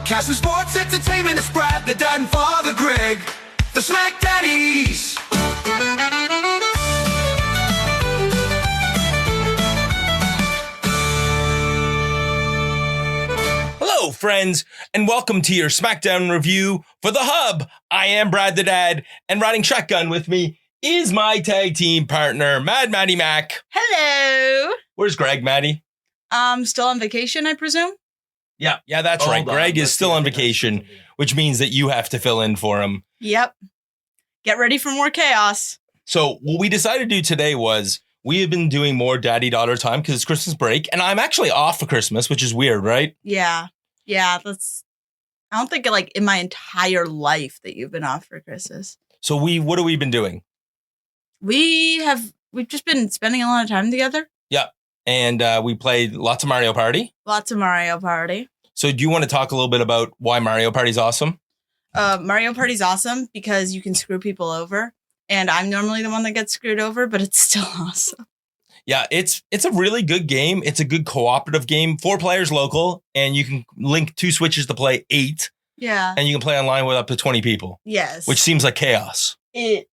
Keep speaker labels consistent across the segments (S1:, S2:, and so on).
S1: Broadcasting sports entertainment, it's Brad, the Dad, and Father Greg, the SmackDaddies.
S2: Hello, friends, and welcome to your Smackdown review for The Hub. I am Brad the Dad, and riding shotgun with me is my tag team partner, Mad Maddie Mac.
S3: Hello.
S2: Where's Greg, Maddie?
S3: Still on vacation, I presume?
S2: Yeah, that's right. Greg is still on vacation, which means that you have to fill in for him.
S3: Yep. Get ready for more chaos.
S2: So what we decided to do today was we have been doing more daddy-daughter time because it's Christmas break, and I'm actually off for Christmas, which is weird, right?
S3: Yeah, that's... I don't think, like, in my entire life that you've been off for Christmas.
S2: So what have we been doing?
S3: We've just been spending a lot of time together.
S2: Yeah. And we played lots of Mario Party.
S3: Lots of Mario Party.
S2: So do you want to talk a little bit about why Mario Party is awesome?
S3: Mario Party's awesome because you can screw people over. And I'm normally the one that gets screwed over, but it's still awesome.
S2: Yeah, it's a really good game. It's a good cooperative game. 4 players local, and you can link 2 switches to play 8.
S3: Yeah.
S2: And you can play online with up to 20 people.
S3: Yes.
S2: Which seems like chaos.
S3: It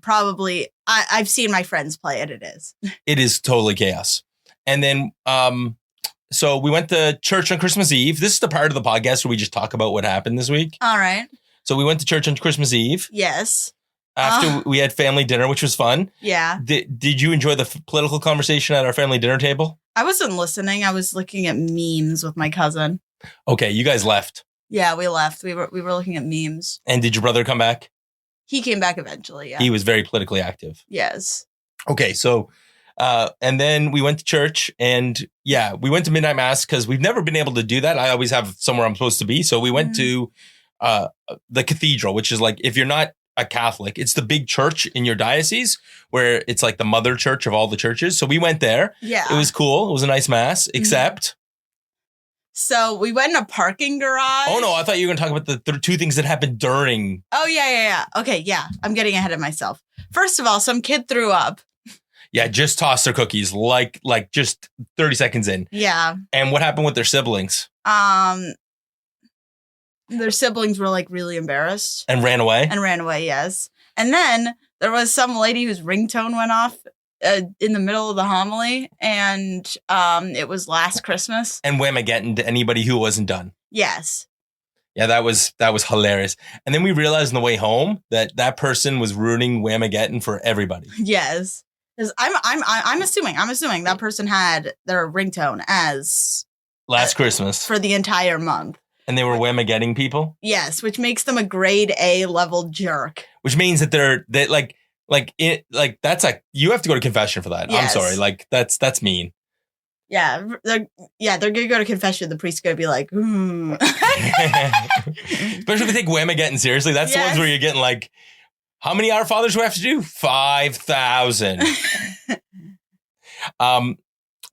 S3: probably... I've seen my friends play it. It is.
S2: It is totally chaos. And then, so we went to church on Christmas Eve. This is the part of the podcast where we just talk about what happened this week.
S3: All right.
S2: So we went to church on Christmas Eve.
S3: Yes.
S2: After we had family dinner, which was fun.
S3: Yeah.
S2: Did you enjoy the political conversation at our family dinner table?
S3: I wasn't listening. I was looking at memes with my cousin.
S2: Okay, you guys left.
S3: Yeah, we left. We were looking at memes.
S2: And did your brother come back?
S3: He came back eventually, yeah.
S2: He was very politically active.
S3: Yes.
S2: Okay, so, and then we went to church, and yeah, we went to midnight mass because we've never been able to do that. I always have somewhere I'm supposed to be. So we went to the cathedral, which is like, if you're not a Catholic, it's the big church in your diocese where it's like the mother church of all the churches. So we went there.
S3: Yeah.
S2: It was cool. It was a nice mass, except...
S3: So we went in a parking garage.
S2: Oh, no, I thought you were going to talk about the 2 things that happened during.
S3: Oh, yeah. Okay, yeah. I'm getting ahead of myself. First of all, some kid threw up.
S2: Yeah, just tossed their cookies like just 30 seconds in.
S3: Yeah.
S2: And what happened with their siblings?
S3: Their siblings were like really embarrassed.
S2: And ran away?
S3: Yes. And then there was some lady whose ringtone went off in the middle of the homily, and it was Last Christmas.
S2: And Whamageddon to anybody who wasn't done.
S3: Yes.
S2: Yeah, that was hilarious. And then we realized on the way home that person was ruining Whamageddon for everybody.
S3: Yes. Because I'm assuming that person had their ringtone as
S2: Last Christmas
S3: for the entire month.
S2: And they were Whamagedding people?
S3: Yes, which makes them a grade A level jerk.
S2: Which means that they're that's like, you have to go to confession for that.
S3: Yes.
S2: I'm sorry. Like, that's mean.
S3: Yeah, they're gonna go to confession. The priest's gonna be like, Especially
S2: if they take Whamageddon seriously. That's the ones where you're getting like, how many Our Fathers do we have to do? 5,000.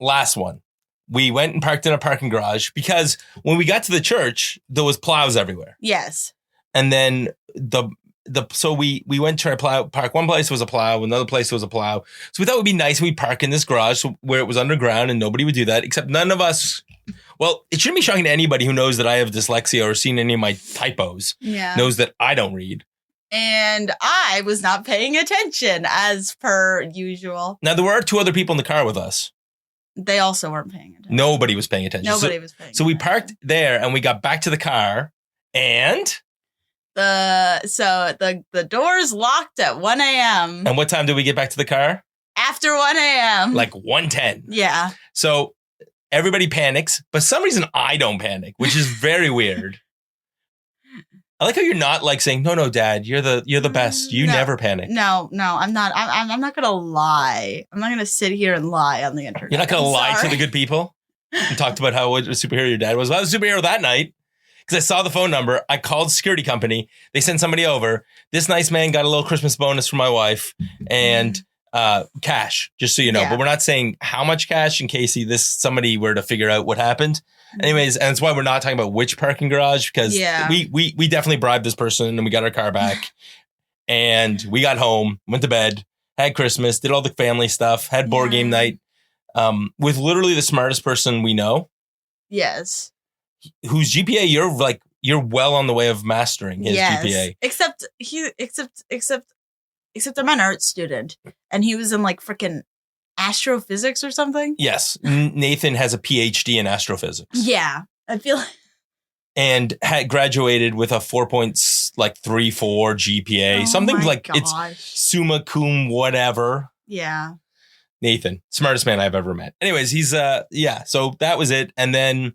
S2: Last one. We went and parked in a parking garage because when we got to the church, there was plows everywhere.
S3: Yes.
S2: And then so we went to park. One place was a plow, another place was a plow. So we thought it would be nice if we park in this garage where it was underground and nobody would do that, except none of us. Well, it shouldn't be shocking to anybody who knows that I have dyslexia or seen any of my typos.
S3: Yeah.
S2: Knows that I don't read.
S3: And I was not paying attention as per usual.
S2: Now, there were 2 other people in the car with us.
S3: They also weren't paying attention.
S2: Nobody was paying attention.
S3: Nobody was paying attention.
S2: So we parked there and we got back to the car and...
S3: The doors locked at 1 a.m.
S2: And what time did we get back to the car?
S3: After 1 a.m.
S2: Like 1:10.
S3: Yeah.
S2: So everybody panics, but for some reason I don't panic, which is very weird. I like how you're not like saying, no, Dad, you're the best. You never panic.
S3: No, I'm not. I'm not gonna lie. I'm not gonna sit here and lie on the internet.
S2: You're not gonna lie to the good people. You talked about how what a superhero your dad was. Well, I was a superhero that night because I saw the phone number. I called security company. They sent somebody over. This nice man got a little Christmas bonus from my wife and cash, just so you know. Yeah. But we're not saying how much cash in case somebody were to figure out what happened. Anyways, and that's why we're not talking about which parking garage, because we definitely bribed this person and we got our car back and we got home, went to bed, had Christmas, did all the family stuff, had board game night with literally the smartest person we know.
S3: Yes.
S2: whose GPA you're well on the way of mastering his GPA.
S3: Except I'm an art student, and he was in like freaking astrophysics or something.
S2: Yes, Nathan has a PhD in astrophysics.
S3: Yeah, I feel like.
S2: And had graduated with a 4.34 GPA, something like
S3: gosh.
S2: It's summa cum whatever.
S3: Yeah.
S2: Nathan, smartest man I've ever met. Anyways, he's so that was it. And then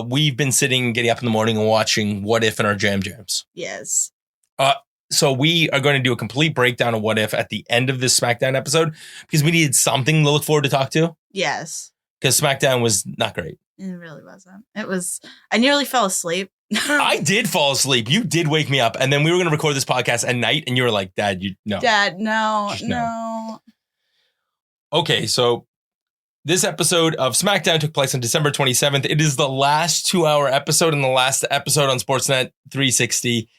S2: we've been getting up in the morning and watching What If in our jams.
S3: Yes.
S2: So we are going to do a complete breakdown of What If at the end of this SmackDown episode because we needed something to look forward to talk to.
S3: Yes.
S2: Because SmackDown was not great.
S3: It really wasn't. I nearly fell asleep.
S2: I did fall asleep. You did wake me up. And then we were going to record this podcast at night. And you were like, Dad, no.
S3: Dad, no.
S2: Okay, so this episode of SmackDown took place on December 27th. It is the last 2-hour episode and the last episode on Sportsnet 360.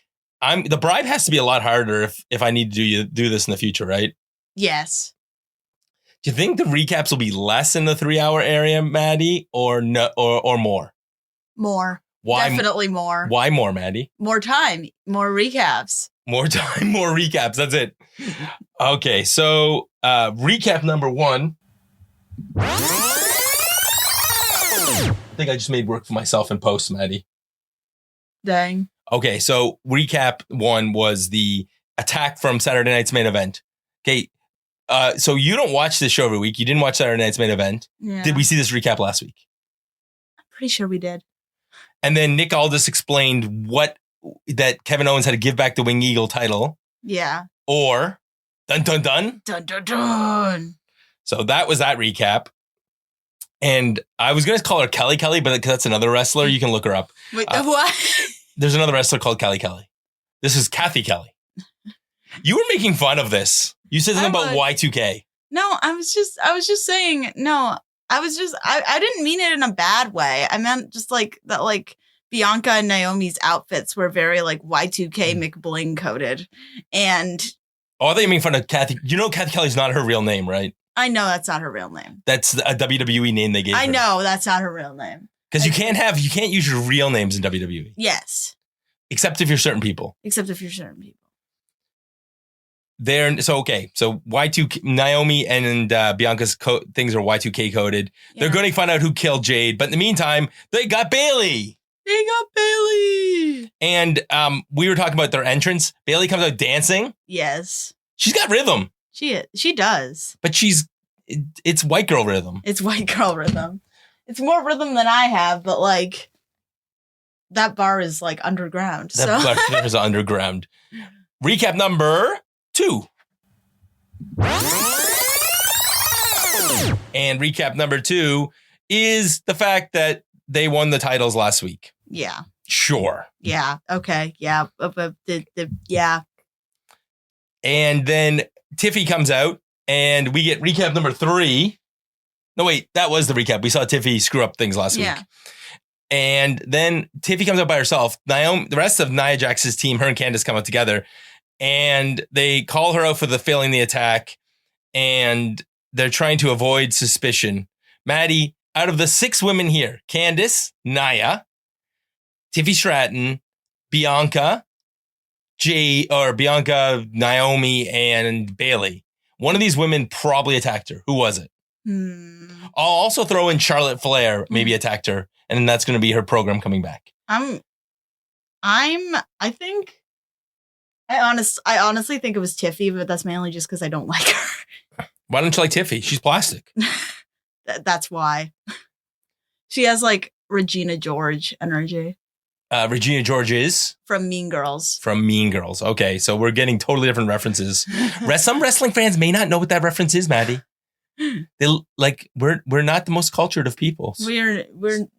S2: The bribe has to be a lot harder if I need to do this in the future, right?
S3: Yes.
S2: Do you think the recaps will be less in the 3-hour area, Maddie, or no, or more?
S3: More.
S2: Why?
S3: Definitely more.
S2: Why more, Maddie?
S3: More time. More recaps.
S2: More time, more recaps. That's it. Okay, so recap number 1. I think I just made work for myself in post, Maddie.
S3: Dang.
S2: Okay, so recap 1 was the attack from Saturday night's main event. Okay, so you don't watch this show every week. You didn't watch Saturday night's main event.
S3: Yeah.
S2: Did we see this recap last week?
S3: I'm pretty sure we did.
S2: And then Nick Aldis explained that Kevin Owens had to give back the Wing Eagle title.
S3: Yeah.
S2: Or dun dun dun.
S3: Dun dun dun.
S2: So that was that recap. And I was going to call her Kelly, but that's another wrestler. You can look her up.
S3: Wait, what?
S2: There's another wrestler called Kelly. This is Kathy Kelly. You were making fun of this. You said something about Y2K.
S3: No, I was just saying, no, I didn't mean it in a bad way. I meant just like that, like Bianca and Naomi's outfits were very like Y2K McBling coded. And
S2: I thought you made fun of Kathy. You know, Kathy Kelly's not her real name, right?
S3: I know that's not her real name.
S2: That's a WWE name they gave her.
S3: I know that's not her real name.
S2: Because you can't use your real names in WWE.
S3: Yes.
S2: Except if you're certain people.
S3: So
S2: Y2K, Naomi and Bianca's things are Y2K coded. Yeah. They're going to find out who killed Jade, but in the meantime, they got Bayley. And we were talking about their entrance. Bayley comes out dancing.
S3: Yes.
S2: She's got rhythm.
S3: She does.
S2: But it's white girl rhythm.
S3: It's white girl rhythm. It's more rhythm than I have, but like that bar is like underground.
S2: That bar is underground. Recap number 2. And recap number 2 is the fact that they won the titles last week.
S3: Yeah.
S2: Sure.
S3: Yeah. Okay. Yeah. Yeah.
S2: And then Tiffy comes out and we get recap number 3. No, wait, that was the recap. We saw Tiffy screw up things last week. And then Tiffy comes out by herself. The rest of Nia Jax's team, her and Candice come out together and they call her out for failing the attack. And they're trying to avoid suspicion. Maddie, out of the 6 women here, Candice, Nia, Tiffy Stratton, Bianca, Naomi, and Bayley. One of these women probably attacked her. Who was it? I'll also throw in Charlotte Flair, maybe attacked her, and then that's going to be her program coming back. I
S3: honestly think it was Tiffy, but that's mainly just because I don't like her.
S2: Why don't you like Tiffy? She's plastic.
S3: That's why. She has like Regina George energy.
S2: Regina George is?
S3: From Mean Girls.
S2: Okay, so we're getting totally different references. Some wrestling fans may not know what that reference is, Maddie. We're not the most cultured of people.
S3: We're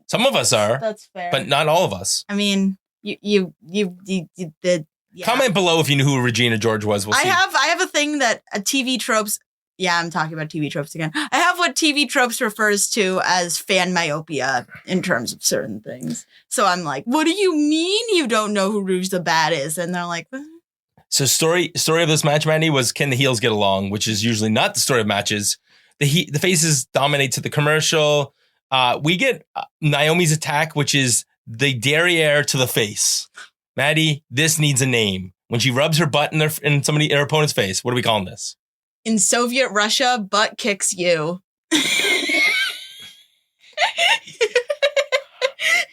S2: some of us are.
S3: That's fair.
S2: But not all of us.
S3: I mean, you did. Yeah.
S2: Comment below if you knew who Regina George was. We'll see.
S3: I have a thing that TV tropes. Yeah, I'm talking about TV tropes again. I have what TV tropes refers to as fan myopia in terms of certain things. So I'm like, what do you mean you don't know who Rouge the Bat is? And they're like, what?
S2: So story of this match, Mandy, was can the heels get along, which is usually not the story of matches. The faces dominate to the commercial. We get Naomi's attack, which is the derriere to the face. Maddie, this needs a name. When she rubs her butt in her opponent's face, what are we calling this?
S3: In Soviet Russia, butt kicks you.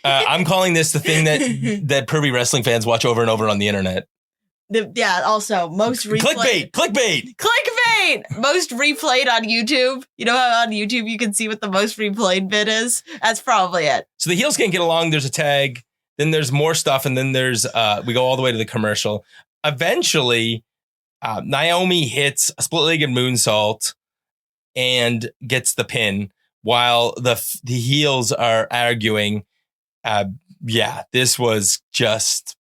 S2: I'm calling this the thing that pervy wrestling fans watch over and over on the internet.
S3: Also, most replayed.
S2: Clickbait!
S3: Most replayed on YouTube. You know how on YouTube you can see what the most replayed bit is? That's probably it.
S2: So the heels can't get along. There's a tag. Then there's more stuff. And then there's, we go all the way to the commercial. Eventually, Naomi hits a split-legged moonsault and gets the pin while the heels are arguing. This was just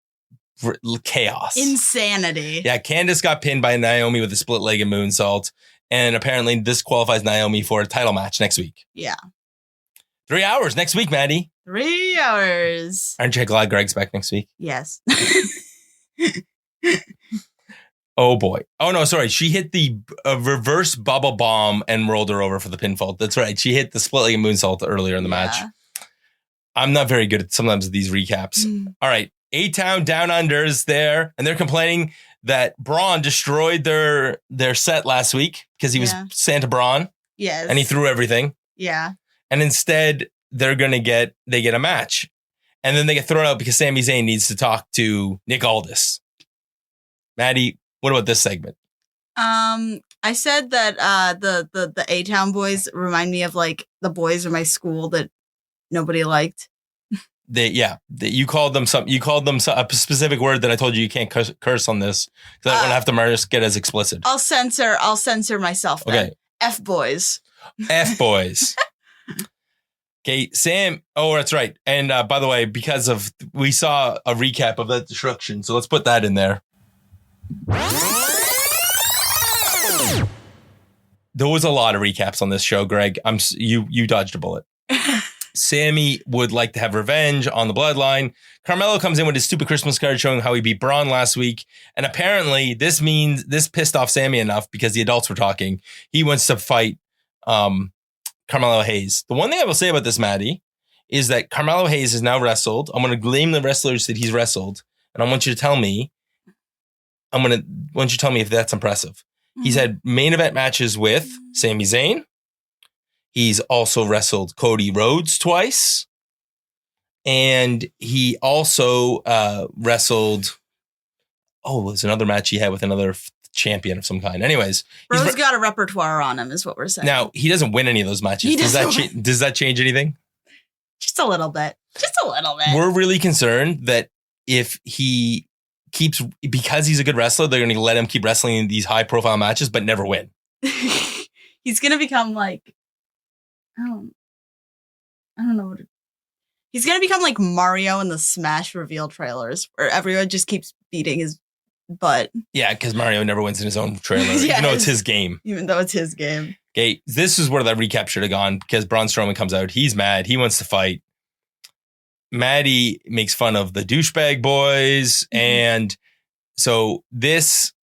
S2: chaos.
S3: Insanity.
S2: Yeah, Candice got pinned by Naomi with a split-legged moonsault, and apparently this qualifies Naomi for a title match next week.
S3: Yeah.
S2: 3 hours next week, Maddie.
S3: 3 hours.
S2: Aren't you glad Greg's back next week?
S3: Yes.
S2: Oh, boy. Oh, no, sorry. She hit the reverse bubble bomb and rolled her over for the pinfall. That's right. She hit the split-legged moonsault earlier in the match. I'm not very good at sometimes these recaps. All right. A-Town Down Under's there, and they're complaining that Braun destroyed their set last week because he was Santa Braun.
S3: Yes.
S2: And he threw everything.
S3: Yeah.
S2: And instead, they get a match. And then they get thrown out because Sami Zayn needs to talk to Nick Aldis. Maddie, what about this segment?
S3: I said that the A-Town boys remind me of like the boys in my school that nobody liked.
S2: You called them a specific word that I told you can't curse on this because I don't have to get as explicit.
S3: I'll censor myself then.
S2: Okay.
S3: F boys.
S2: F boys. Okay, Sam. Oh, that's right. And by the way, we saw a recap of that destruction, so let's put that in there. There was a lot of recaps on this show, Greg. You dodged a bullet. Sammy would like to have revenge on the bloodline. Carmelo comes in with his stupid Christmas card showing how he beat Braun last week. And apparently this pissed off Sammy enough because the adults were talking. He wants to fight Carmelo Hayes. The one thing I will say about this, Maddie, is that Carmelo Hayes has now wrestled. I'm going to name the wrestlers that he's wrestled. And I want you to tell me, if that's impressive. Mm-hmm. He's had main event matches with Sami Zayn. He's also wrestled Cody Rhodes twice. And he also wrestled... Oh, there's another match he had with another champion of some kind. Anyways.
S3: Rhodes got a repertoire on him is what we're saying.
S2: Now, he doesn't win any of those matches. Does that change anything?
S3: Just a little bit.
S2: We're really concerned that if he because he's a good wrestler, they're going to let him keep wrestling in these high-profile matches but never win.
S3: He's going to become like... I don't know he's gonna become like Mario in the Smash reveal trailers where everyone just keeps beating his butt. Yeah,
S2: because Mario never wins in his own trailer, even though it's his game. Okay, this is where that recap should have gone because Braun Strowman comes out. He's mad. He wants to fight. Maddie makes fun of the douchebag boys. Mm-hmm. And so this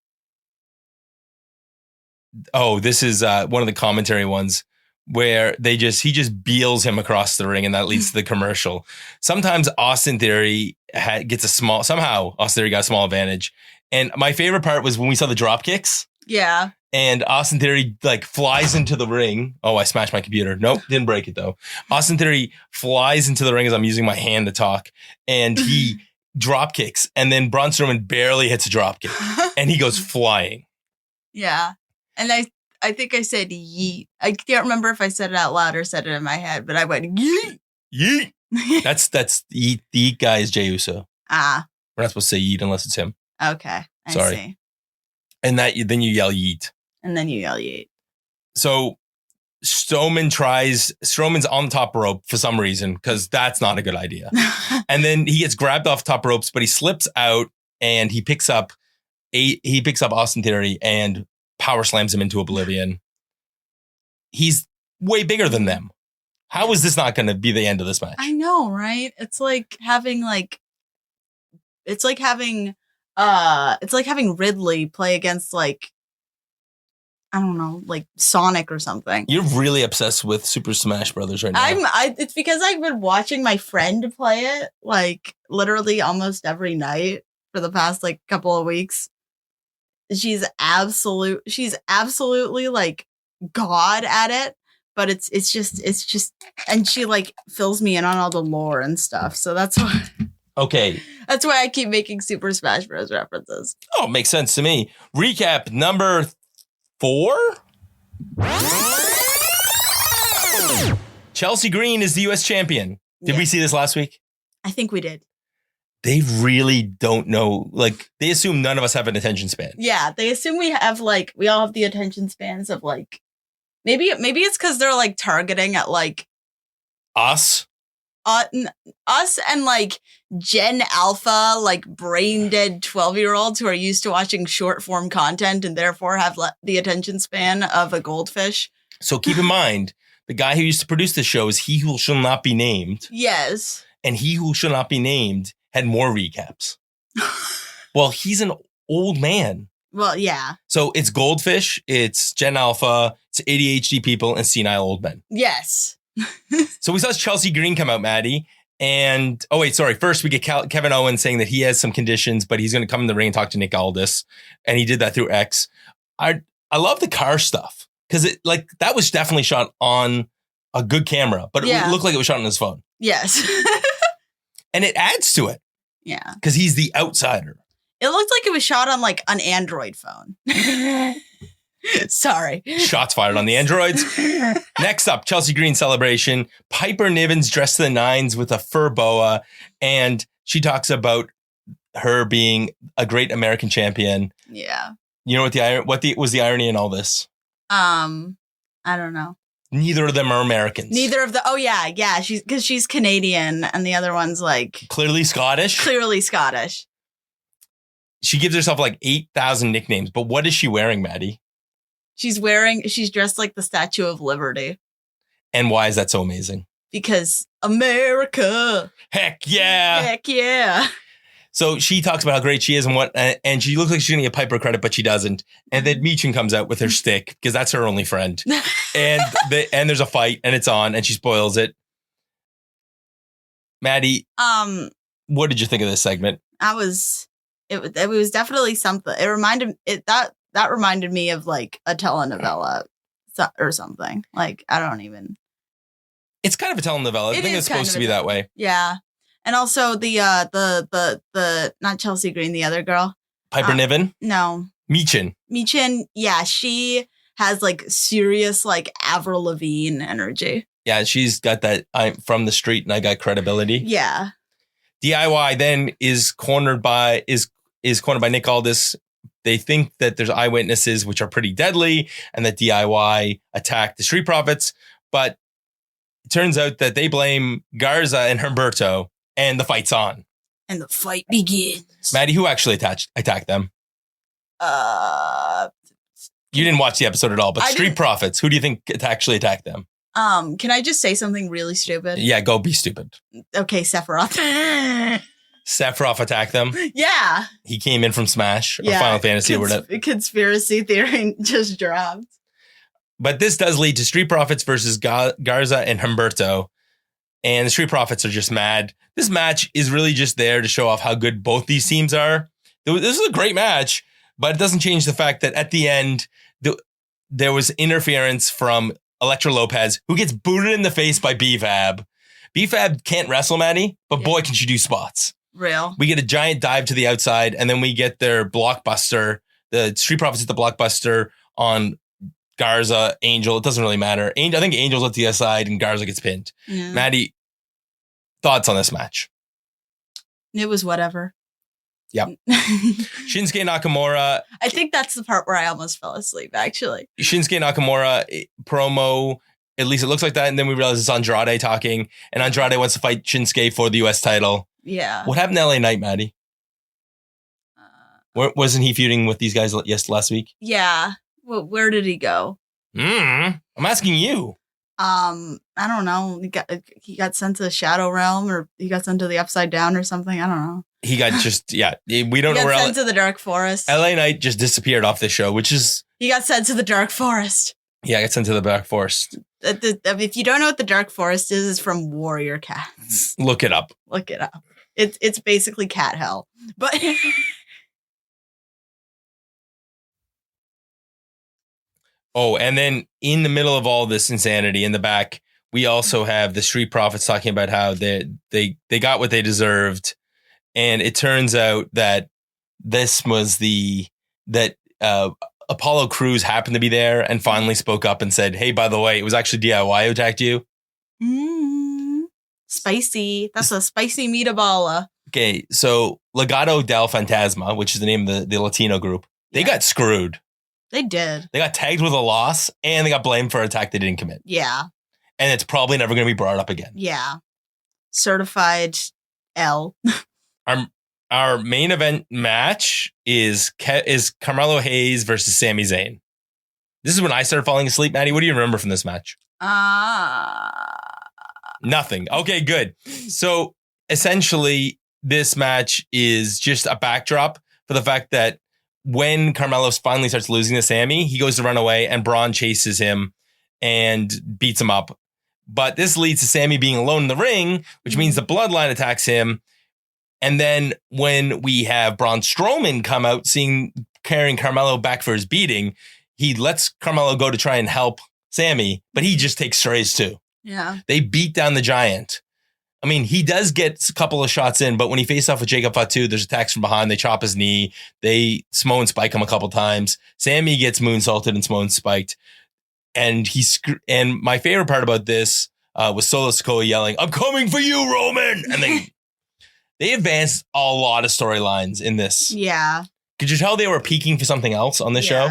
S2: is one of the commentary ones where he just beels him across the ring, and that leads to the commercial. Sometimes Austin Theory got a small advantage. And my favorite part was when we saw the drop kicks.
S3: Yeah.
S2: And Austin Theory flies into the ring. Oh, I smashed my computer. Nope, didn't break it though. Austin Theory flies into the ring as I'm using my hand to talk, and he drop kicks, and then Braun Strowman barely hits a drop kick, and he goes flying. Yeah.
S3: And I think I said yeet. I can't remember if I said it out loud or said it in my head, but I went yeet.
S2: Yeet. That's yeet. The yeet guy is Jey Uso.
S3: Ah.
S2: We're not supposed to say yeet unless it's him.
S3: Okay.
S2: Sorry.
S3: See.
S2: And then you yell yeet. So Strowman's on the top rope for some reason, because that's not a good idea. And then he gets grabbed off top ropes, but he slips out and he picks up Austin Theory and power slams him into oblivion. He's way bigger than them. How is this not going to be the end of this match?
S3: I know, right? It's like having Ridley play against like I don't know, like Sonic or something.
S2: You're really obsessed with Super Smash Brothers right now.
S3: It's because I've been watching my friend play it like literally almost every night for the past like couple of weeks. She's absolutely like god at it, but it's just and she like fills me in on all the lore and stuff. So that's why
S2: Okay.
S3: That's why I keep making Super Smash Bros. References.
S2: Oh, makes sense to me. Recap number 4. Chelsea Green is the U.S. champion. Did we see this last week?
S3: I think we did.
S2: They really don't know. Like, they assume none of us have an attention span.
S3: Yeah, they assume we all have the attention spans of like, maybe it's because they're like targeting at like
S2: us
S3: and like Gen Alpha, like brain dead 12-year-olds who are used to watching short form content and therefore have the attention span of a goldfish.
S2: So keep in mind, the guy who used to produce the show is He Who Shall Not Be Named.
S3: Yes.
S2: And He Who Shall Not Be Named had more recaps. Well, he's an old man.
S3: Well, yeah.
S2: So it's Goldfish, it's Gen Alpha, it's ADHD people, and senile old men.
S3: Yes.
S2: So we saw Chelsea Green come out, Maddie. And, first we get Kevin Owens saying that he has some conditions, but he's going to come in the ring and talk to Nick Aldis. And he did that through X. I love the car stuff because it like that was definitely shot on a good camera, but it looked like it was shot on his phone.
S3: Yes.
S2: And it adds to it.
S3: Yeah.
S2: Because he's the outsider.
S3: It looked like it was shot on like an Android phone. Sorry.
S2: Shots fired on the androids. Next up, Chelsea Green celebration. Piper Niven's dressed to the nines with a fur boa. And she talks about her being a great American champion.
S3: Yeah.
S2: You know what was the irony in all this?
S3: I don't know.
S2: Neither of them are Americans.
S3: Oh yeah. She's Canadian and the other one's like
S2: clearly Scottish. She gives herself like 8,000 nicknames, but what is she wearing, Maddie?
S3: She's dressed like the Statue of Liberty.
S2: And why is that so amazing?
S3: Because America.
S2: Heck yeah.
S3: Heck yeah.
S2: So she talks about how great she is and she looks like she's going to get Piper credit, but she doesn't. And then Meechin comes out with her stick because that's her only friend. And there's a fight and it's on and she spoils it. Maddie, what did you think of this segment?
S3: It was definitely something. That reminded me of like a telenovela or something. Like, I don't even.
S2: It's kind of a telenovela. I think it's supposed to be that way.
S3: Yeah. And also the not Chelsea Green, the other girl.
S2: Piper Niven?
S3: No.
S2: Meechin.
S3: Yeah, she has like serious like Avril Lavigne energy.
S2: Yeah, she's got that I'm from the street and I got credibility.
S3: Yeah.
S2: DIY then is cornered by Nick Aldis. They think that there's eyewitnesses, which are pretty deadly, and that DIY attacked the Street Profits. But it turns out that they blame Garza and Humberto, and the fight's on.
S3: And the fight begins.
S2: Maddie, who actually attacked them? You didn't watch the episode at all, but Street Profits, who do you think actually attacked them?
S3: Can I just say something really stupid?
S2: Yeah, go be stupid.
S3: Okay, Sephiroth.
S2: Sephiroth attacked them.
S3: Yeah.
S2: He came in from Smash or Final Fantasy or whatever.
S3: Conspiracy theory just dropped.
S2: But this does lead to Street Profits versus Garza and Humberto. And the Street Profits are just mad. This match is really just there to show off how good both these teams are. This is a great match, but it doesn't change the fact that at the end, there was interference from Elektra Lopez, who gets booted in the face by B-Fab. B-Fab can't wrestle, Maddie, but boy, can she do spots.
S3: Real. We
S2: get a giant dive to the outside, and then we get their blockbuster. The Street Profits hit the blockbuster on Garza, Angel. It doesn't really matter. I think Angel's at the outside, and Garza gets pinned. Yeah. Maddie, thoughts on this match?
S3: It was whatever.
S2: Yep. Shinsuke Nakamura.
S3: I think that's the part where I almost fell asleep, actually.
S2: Shinsuke Nakamura promo, at least it looks like that, and then we realize it's Andrade talking, and Andrade wants to fight Shinsuke for the U.S. title.
S3: Yeah.
S2: What happened to LA Knight, Maddie? Wasn't he feuding with these guys last week?
S3: Yeah. Well, where did he go?
S2: I'm asking you.
S3: I don't know. He got sent to the Shadow Realm, or he got sent to the Upside Down or something. I don't know.
S2: He got we don't know where.
S3: He got sent to the Dark Forest.
S2: LA Knight just disappeared off the show, which is
S3: He got sent to the Dark Forest.
S2: Yeah, I got sent to the Dark Forest.
S3: If you don't know what the Dark Forest is, it's from Warrior Cats.
S2: Look it up.
S3: Look it up. It's basically cat hell. But
S2: oh, and then in the middle of all this insanity in the back, we also have the Street Profits talking about how they got what they deserved. And it turns out that this was Apollo Crews happened to be there and finally spoke up and said, hey, by the way, it was actually DIY who attacked you.
S3: Spicy. That's a spicy meatball.
S2: Okay, so Legado del Fantasma, which is the name of the Latino group, they got screwed.
S3: They did.
S2: They got tagged with a loss and they got blamed for an attack they didn't commit.
S3: Yeah.
S2: And it's probably never going to be brought up again.
S3: Yeah. Certified L.
S2: Our main event match is Carmelo Hayes versus Sami Zayn. This is when I started falling asleep, Maddie. What do you remember from this match? Nothing. Okay, good. So essentially, this match is just a backdrop for the fact that when Carmelo finally starts losing to Sami, he goes to run away and Braun chases him and beats him up. But this leads to Sami being alone in the ring, which means the Bloodline attacks him. And then when we have Braun Strowman come out carrying Carmelo back for his beating, he lets Carmelo go to try and help Sami, but he just takes strays too.
S3: Yeah.
S2: They beat down the Giant. I mean, he does get a couple of shots in, but when he faced off with Jacob Fatu, there's attacks from behind. They chop his knee. They Samoan spike him a couple times. Sami gets moonsaulted and Samoan spiked. And my favorite part about this was Solo Sikoa yelling, "I'm coming for you, Roman!" And they advanced a lot of storylines in this.
S3: Yeah.
S2: Could you tell they were peaking for something else on this show?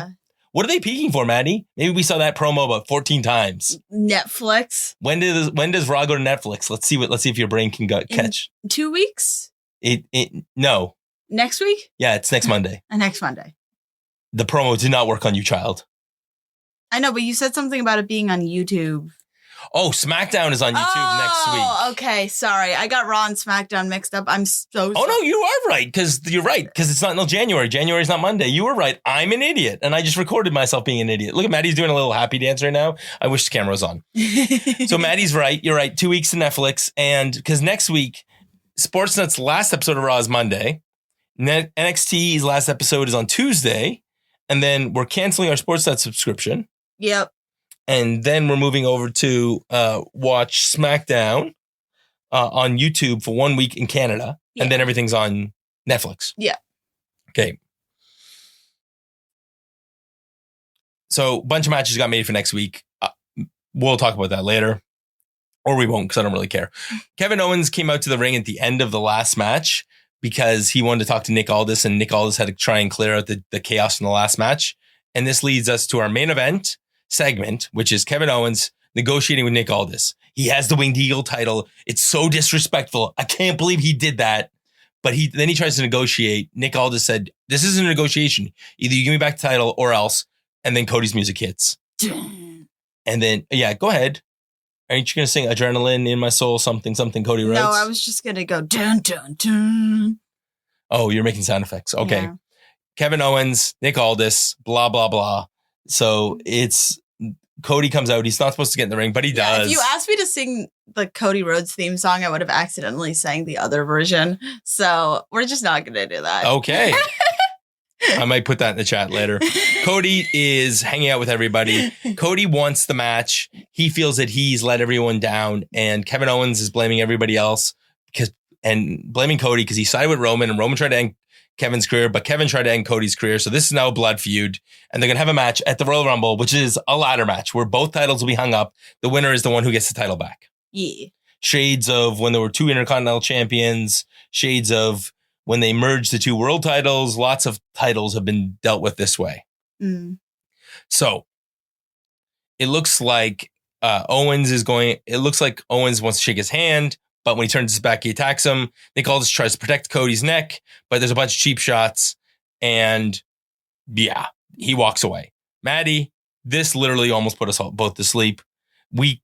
S2: What are they peaking for, Maddie? Maybe we saw that promo about 14 times.
S3: Netflix.
S2: When does Raw go to Netflix? Let's see if your brain can catch.
S3: 2 weeks?
S2: No.
S3: Next week?
S2: Yeah, it's next Monday.
S3: Next Monday.
S2: The promo did not work on you, child.
S3: I know, but you said something about it being on YouTube.
S2: Oh, SmackDown is on YouTube next week.
S3: Oh, okay. Sorry. I got Raw and SmackDown mixed up. I'm so sorry.
S2: Oh, no, you are right. Because it's not until January. January's not Monday. You were right. I'm an idiot. And I just recorded myself being an idiot. Look at Maddie's doing a little happy dance right now. I wish the camera was on. So Maddie's right. You're right. 2 weeks to Netflix. And because next week, Sportsnet's last episode of Raw is Monday. NXT's last episode is on Tuesday. And then we're canceling our Sportsnet subscription.
S3: Yep.
S2: And then we're moving over to watch SmackDown on YouTube for 1 week in Canada. Yeah. And then everything's on Netflix.
S3: Yeah.
S2: Okay. So a bunch of matches got made for next week. We'll talk about that later. Or we won't because I don't really care. Kevin Owens came out to the ring at the end of the last match because he wanted to talk to Nick Aldis. And Nick Aldis had to try and clear out the chaos in the last match. And this leads us to our main event segment, which is Kevin Owens negotiating with Nick Aldis. He has the Winged Eagle title. It's so disrespectful. I can't believe he did that. But then he tries to negotiate. Nick Aldis said, "This isn't a negotiation. Either you give me back the title or else." And then Cody's music hits. And then, yeah, go ahead. Aren't you going to sing "Adrenaline in My Soul," something, Cody Rhodes?
S3: No, I was just going to go dun, dun, dun.
S2: Oh, you're making sound effects. Okay. Yeah. Kevin Owens, Nick Aldis, blah, blah, blah. So it's Cody comes out. He's not supposed to get in the ring, but he does.
S3: If you asked me to sing the Cody Rhodes theme song, I would have accidentally sang the other version. So we're just not going to do that.
S2: Okay. I might put that in the chat later. Cody is hanging out with everybody. Cody wants the match. He feels that he's let everyone down. And Kevin Owens is blaming everybody else and blaming Cody because he sided with Roman. And Roman tried to end Kevin's career, but Kevin tried to end Cody's career. So this is now a blood feud. And they're going to have a match at the Royal Rumble, which is a ladder match where both titles will be hung up. The winner is the one who gets the title back.
S3: Yeah.
S2: Shades of when there were 2 Intercontinental champions. Shades of when they merged the 2 world titles. Lots of titles have been dealt with this way.
S3: Mm.
S2: So it looks like Owens wants to shake his hand. But when he turns his back, he attacks him. Nick Aldis tries to protect Cody's neck, but there's a bunch of cheap shots. And yeah, he walks away. Maddie, this literally almost put us both to sleep. We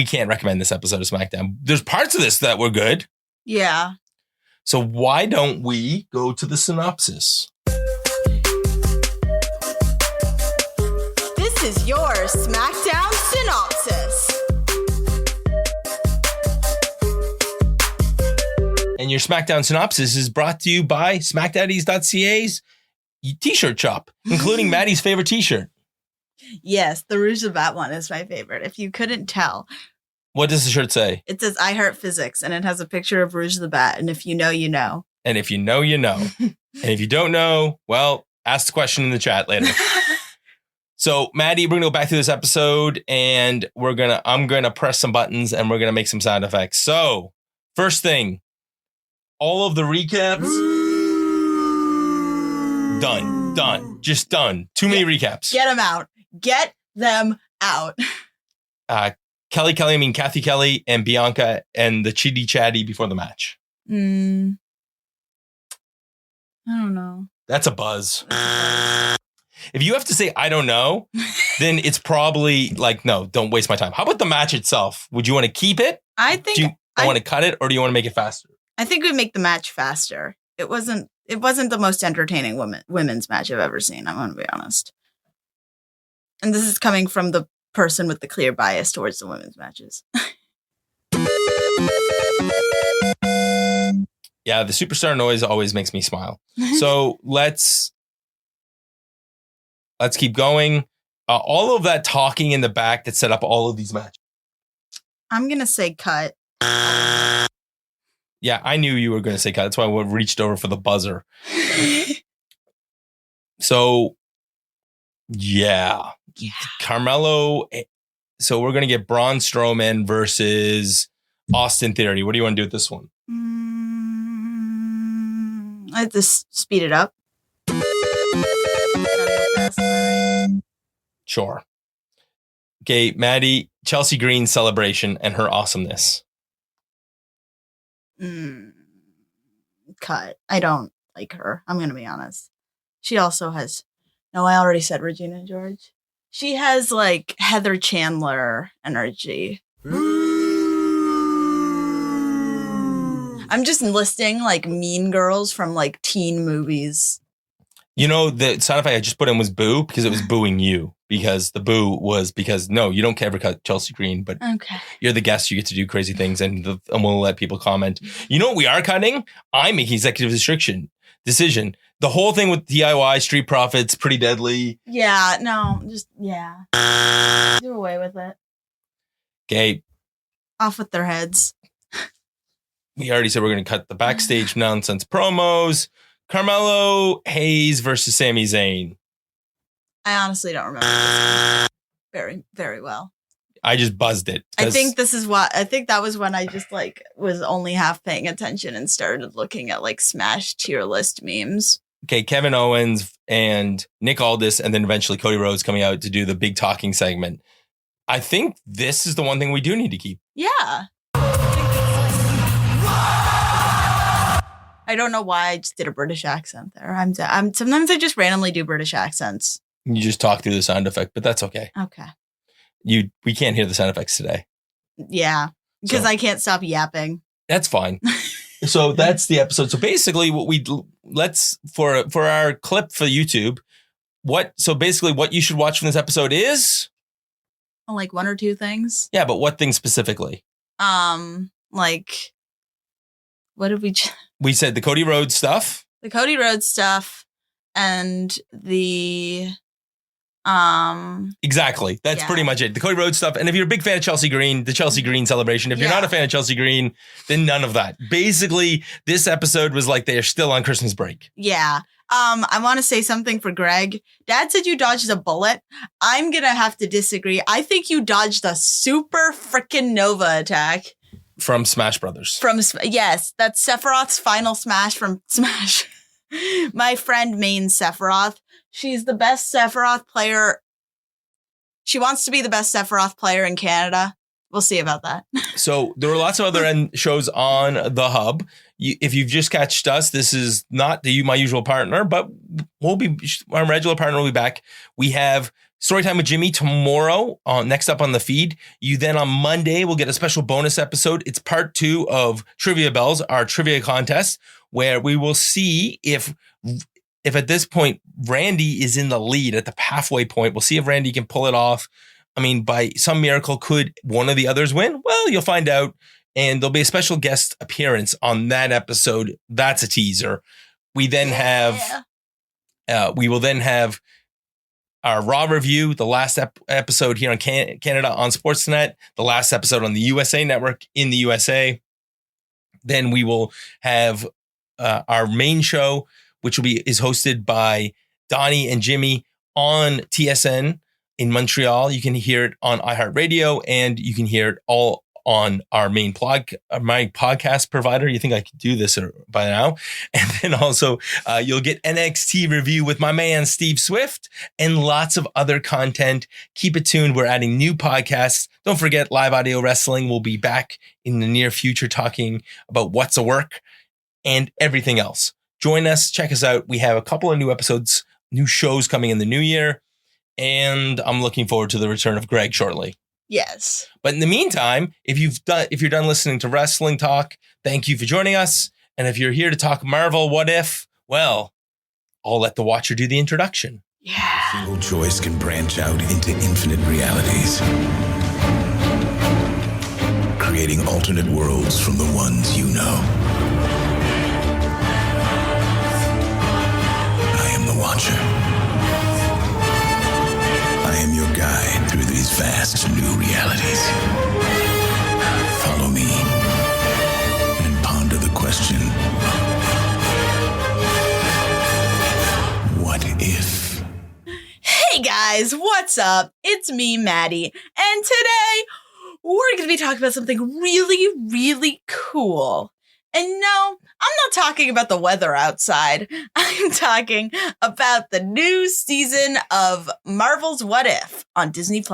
S2: can't recommend this episode of SmackDown. There's parts of this that were good.
S3: Yeah.
S2: So why don't we go to the synopsis?
S3: This is your Smackdown synopsis.
S2: And your Smackdown synopsis is brought to you by SmackDaddies.ca's t-shirt shop, including Maddie's favorite t-shirt.
S3: Yes, the Rouge the Bat one is my favorite. If you couldn't tell,
S2: What does the shirt say?
S3: it says I heart physics and it has a picture of Rouge the Bat. And if you know, you know.
S2: And if you know, you know. And if you don't know, well, ask the question in the chat later. So, Maddie, we're going to go back through this episode and I'm going to press some buttons and we're going to make some sound effects. So, first thing, all of the recaps, done, just done. Too many recaps.
S3: Get them out. Get them out.
S2: Kathy Kelly and Bianca and the Chitty Chatty before the match.
S3: I don't know.
S2: That's a buzz. If you have to say, I don't know, then it's probably like, no, don't waste my time. How about the match itself? Would you want to keep it?
S3: I think
S2: Do you want to cut it or do you want to make it faster?
S3: I think we'd make the match faster. It wasn't the most entertaining women's match I've ever seen. I'm going to be honest. And this is coming from the person with the clear bias towards the women's matches.
S2: Yeah, the superstar noise always makes me smile. So let's keep going. All of that talking in the back that set up all of these matches.
S3: I'm going to say cut.
S2: Yeah, I knew you were going to say cut. That's why I reached over for the buzzer. So, yeah. Carmelo. So we're going to get Braun Strowman versus Austin Theory. What do you want to do with this one?
S3: I have to speed it up.
S2: Sure. Okay, Maddie, Chelsea Green's celebration and her awesomeness.
S3: Cut. I don't like her. I'm going to be honest. She also has... No, I already said Regina George. She has like Heather Chandler energy. I'm just listing like mean girls from like teen movies.
S2: You know, the sound effect I just put in was boo because it was booing you. Because the boo was because, no, you don't ever cut Chelsea Green, but
S3: okay.
S2: You're the guest. You get to do crazy things and we'll let people comment. You know what we are cutting? I'm making executive decision. The whole thing with DIY, Street Profits, Pretty Deadly.
S3: Yeah, no, just, yeah. Do away with it.
S2: Okay.
S3: Off with their heads.
S2: We already said we're going to cut the backstage nonsense promos. Carmelo Hayes versus Sami Zayn.
S3: I honestly don't remember this very, very well.
S2: I just buzzed it.
S3: I think that was when I just like was only half paying attention and started looking at like Smash tier list memes.
S2: Okay, Kevin Owens and Nick Aldis, and then eventually Cody Rhodes coming out to do the big talking segment. I think this is the one thing we do need to keep.
S3: Yeah. I don't know why I just did a British accent there. I'm sometimes I just randomly do British accents.
S2: You just talk through the sound effect, but that's okay.
S3: Okay.
S2: We can't hear the sound effects today.
S3: Yeah, because I can't stop yapping.
S2: That's fine. So that's the episode. So basically, for our clip for YouTube, what you should watch from this episode is
S3: like one or two things.
S2: Yeah, but what things specifically?
S3: Like what did we?
S2: We said the Cody Rhodes stuff.
S3: The Cody Rhodes stuff, and the
S2: Exactly. That's pretty much it. The Cody Rhodes stuff. And if you're a big fan of Chelsea Green, the Chelsea Green celebration. If you're not a fan of Chelsea Green, then none of that. Basically, this episode was like they're still on Christmas break.
S3: Yeah. I want to say something for Greg. Dad said you dodged a bullet. I'm going to have to disagree. I think you dodged a super freaking Nova attack.
S2: From Smash Brothers.
S3: Yes, that's Sephiroth's final smash from Smash. My friend mains Sephiroth. She's the best Sephiroth player. She wants to be the best Sephiroth player in Canada. We'll see about that. So
S2: there were lots of other shows on the hub. If you've just catched us, this is not my usual partner, but our regular partner will be back. We have Storytime with Jimmy tomorrow, next up on the feed. You then on Monday will get a special bonus episode. It's part 2 of Trivia Bells, our trivia contest, where we will see if if at this point Randy is in the lead at the halfway point. We'll see if Randy can pull it off. I mean, by some miracle, could one of the others win? Well, you'll find out. And there'll be a special guest appearance on that episode. That's a teaser. We then we will then have our Raw review, the last episode here on Canada on Sportsnet, the last episode on the USA Network in the USA. Then we will have our main show, which is hosted by Donnie and Jimmy on TSN in Montreal. You can hear it on iHeartRadio, and you can hear it all on our main my podcast provider. You think I could do this by now? And then also you'll get NXT review with my man Steve Swift and lots of other content. Keep it tuned. We're adding new podcasts. Don't forget, Live Audio Wrestling will be back in the near future talking about what's a work and everything else. Join us. Check us out. We have a couple of new episodes, new shows coming in the new year. And I'm looking forward to the return of Greg shortly.
S3: Yes. But
S2: in the meantime, if you're done listening to Wrestling Talk, thank you for joining us. And if you're here to talk Marvel What If, well, I'll let the watcher do the introduction.
S3: Yeah.
S4: A single choice can branch out into infinite realities, creating alternate worlds from the ones you know. I am the watcher. I am your guide through these vast new realities. Follow me and ponder the question, what if?
S3: Hey guys, what's up? It's me, Maddie, and today we're going to be talking about something really, really cool. And no, I'm not talking about the weather outside. I'm talking about the new season of Marvel's What If on Disney+.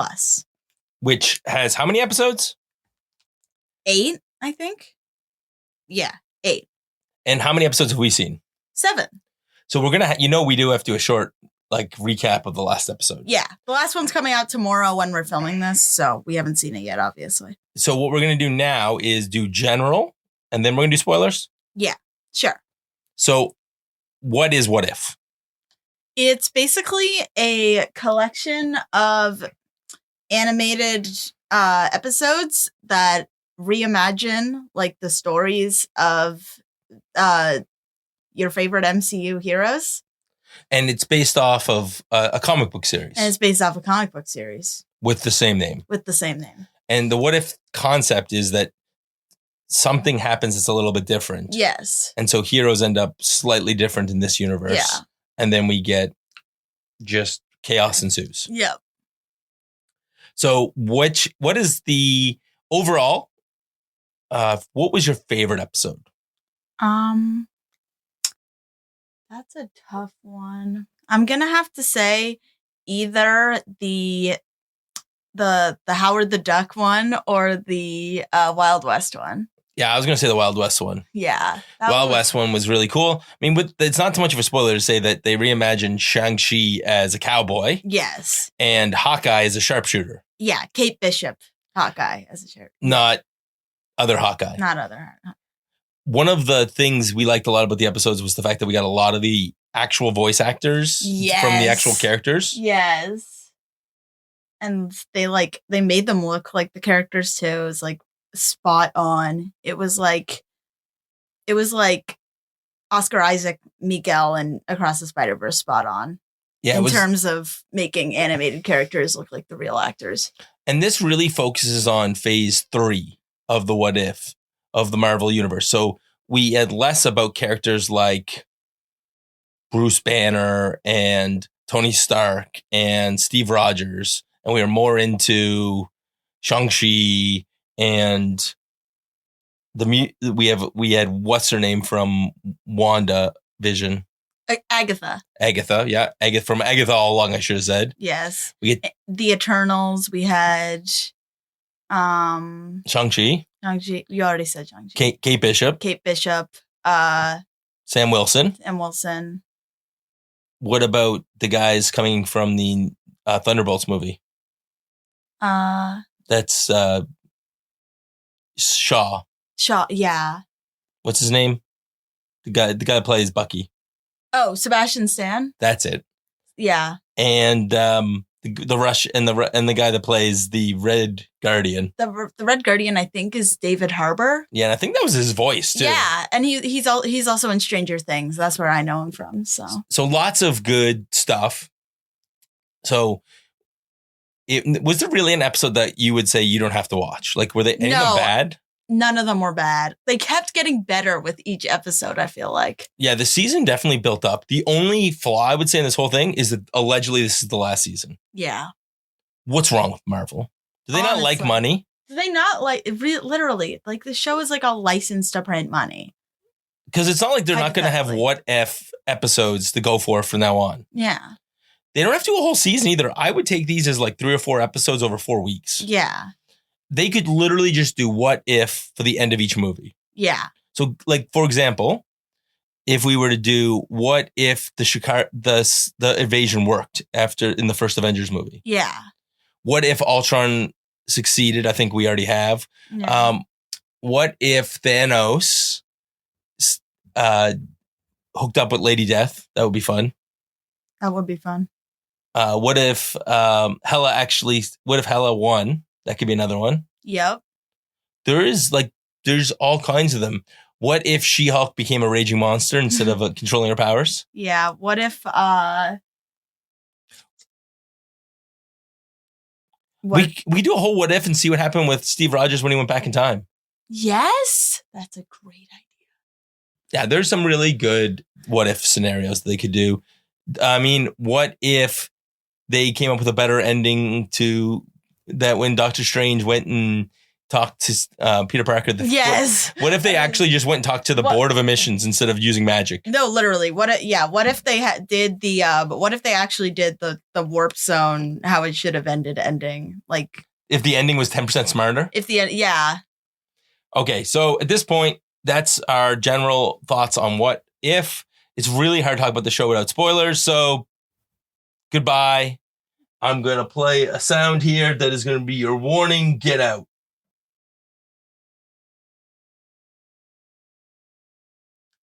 S2: Which has how many episodes?
S3: 8, I think. Yeah, 8.
S2: And how many episodes have we seen?
S3: 7.
S2: So we're going to, we do have to do a short recap of the last episode.
S3: Yeah, the last one's coming out tomorrow when we're filming this, so we haven't seen it yet, obviously.
S2: So what we're going to do now is do general, and then we're going to do spoilers?
S3: Yeah, sure.
S2: So what is What If?
S3: It's basically a collection of animated episodes that reimagine the stories of your favorite MCU heroes.
S2: And it's based off of a comic book series.
S3: And it's based off a comic book series.
S2: With the same name. And the What If concept is that something happens that's a little bit different.
S3: Yes. And
S2: so heroes end up slightly different in this universe.
S3: Yeah.
S2: And then we get just chaos ensues.
S3: Yep.
S2: So what is the overall, what was your favorite episode?
S3: That's a tough one. I'm going to have to say either the Howard the Duck one or the Wild West one.
S2: Yeah, I was going to say the Wild West one.
S3: Yeah.
S2: Wild West one was really cool. I mean, it's not too much of a spoiler to say that they reimagined Shang-Chi as a cowboy.
S3: Yes.
S2: And Hawkeye as a sharpshooter.
S3: Yeah, Kate Bishop, Hawkeye as a sharpshooter.
S2: Not other Hawkeye. One of the things we liked a lot about the episodes was the fact that we got a lot of the actual voice actors from the actual characters.
S3: Yes. And they made them look like the characters too. It was spot on. It was like Oscar Isaac, Miguel, and Across the Spider-Verse spot on. Yeah, in terms of making animated characters look like the real actors.
S2: And this really focuses on phase 3 of the What If of the Marvel Universe. So we had less about characters like Bruce Banner and Tony Stark and Steve Rogers. And we were more into Shang-Chi and we had what's her name from WandaVision?
S3: Agatha.
S2: Yeah. From Agatha all along, I should have said.
S3: Yes. We had the Eternals. We had
S2: Shang-Chi.
S3: You already said Shang-Chi.
S2: Kate Bishop. Sam Wilson. What about the guys coming from the Thunderbolts movie? That's Shaw.
S3: Yeah.
S2: What's his name? The guy that plays Bucky.
S3: Oh, Sebastian Stan?
S2: That's it.
S3: Yeah.
S2: And the Rush and the guy that plays the Red Guardian.
S3: The Red Guardian, I think, is David Harbour.
S2: Yeah, and I think that was his voice too.
S3: Yeah, and he's also in Stranger Things. That's where I know him from. So
S2: lots of good stuff. So, was there really an episode that you would say you don't have to watch? Like, were they any of them bad?
S3: None of them were bad. They kept getting better with each episode, I feel like.
S2: Yeah, the season definitely built up. The only flaw I would say in this whole thing is that allegedly this is the last season.
S3: Yeah.
S2: What's wrong with Marvel? Do they not like money?
S3: Do they not like, literally, like the show is like a license to print money.
S2: Because it's not like they're not going to have what if episodes to go for from now on.
S3: Yeah.
S2: They don't have to do a whole season either. I would take these as like 3 or 4 episodes over 4 weeks.
S3: Yeah.
S2: They could literally just do what if for the end of each movie.
S3: Yeah.
S2: So, like, for example, if we were to do what if the invasion worked in the first Avengers movie?
S3: Yeah.
S2: What if Ultron succeeded? I think we already have.
S3: Yeah.
S2: What if Thanos hooked up with Lady Death? That would be fun.
S3: That would be fun.
S2: What if Hela won? That could be another one.
S3: Yep.
S2: There's all kinds of them. What if She-Hulk became a raging monster instead of controlling her powers?
S3: Yeah. What if
S2: we do a whole what if and see what happened with Steve Rogers when he went back in time.
S3: Yes, that's a great idea.
S2: Yeah, there's some really good what if scenarios that they could do. I mean, what if they came up with a better ending to that when Doctor Strange went and talked to Peter Parker?
S3: Yes.
S2: What if they actually just went and talked to the Board of Emissions instead of using magic?
S3: No, literally. What if they did the but what if they actually did the warp zone how it should have ending? Like
S2: if the ending was 10% smarter?
S3: Yeah.
S2: Okay, so at this point, that's our general thoughts on what if. It's really hard to talk about the show without spoilers, so goodbye. I'm going to play a sound here that is going to be your warning. Get out.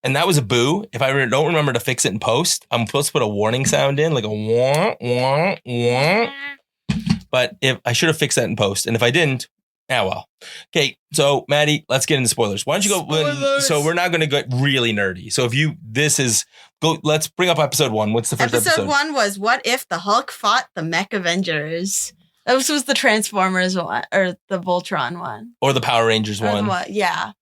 S2: And that was a boo. If I don't remember to fix it in post, I'm supposed to put a warning sound in, like a wah, wah, wah. But if I should have fixed that in post. And if I didn't, well. Okay, so Maddie, let's get into spoilers. Why don't you go?
S3: Spoilers.
S2: So we're not going to get really nerdy. So let's bring up episode 1. What's the first episode?
S3: Episode 1 was what if the Hulk fought the Mech Avengers? This was the Transformers one, or the Voltron one.
S2: Or the Power Rangers one.
S3: Yeah.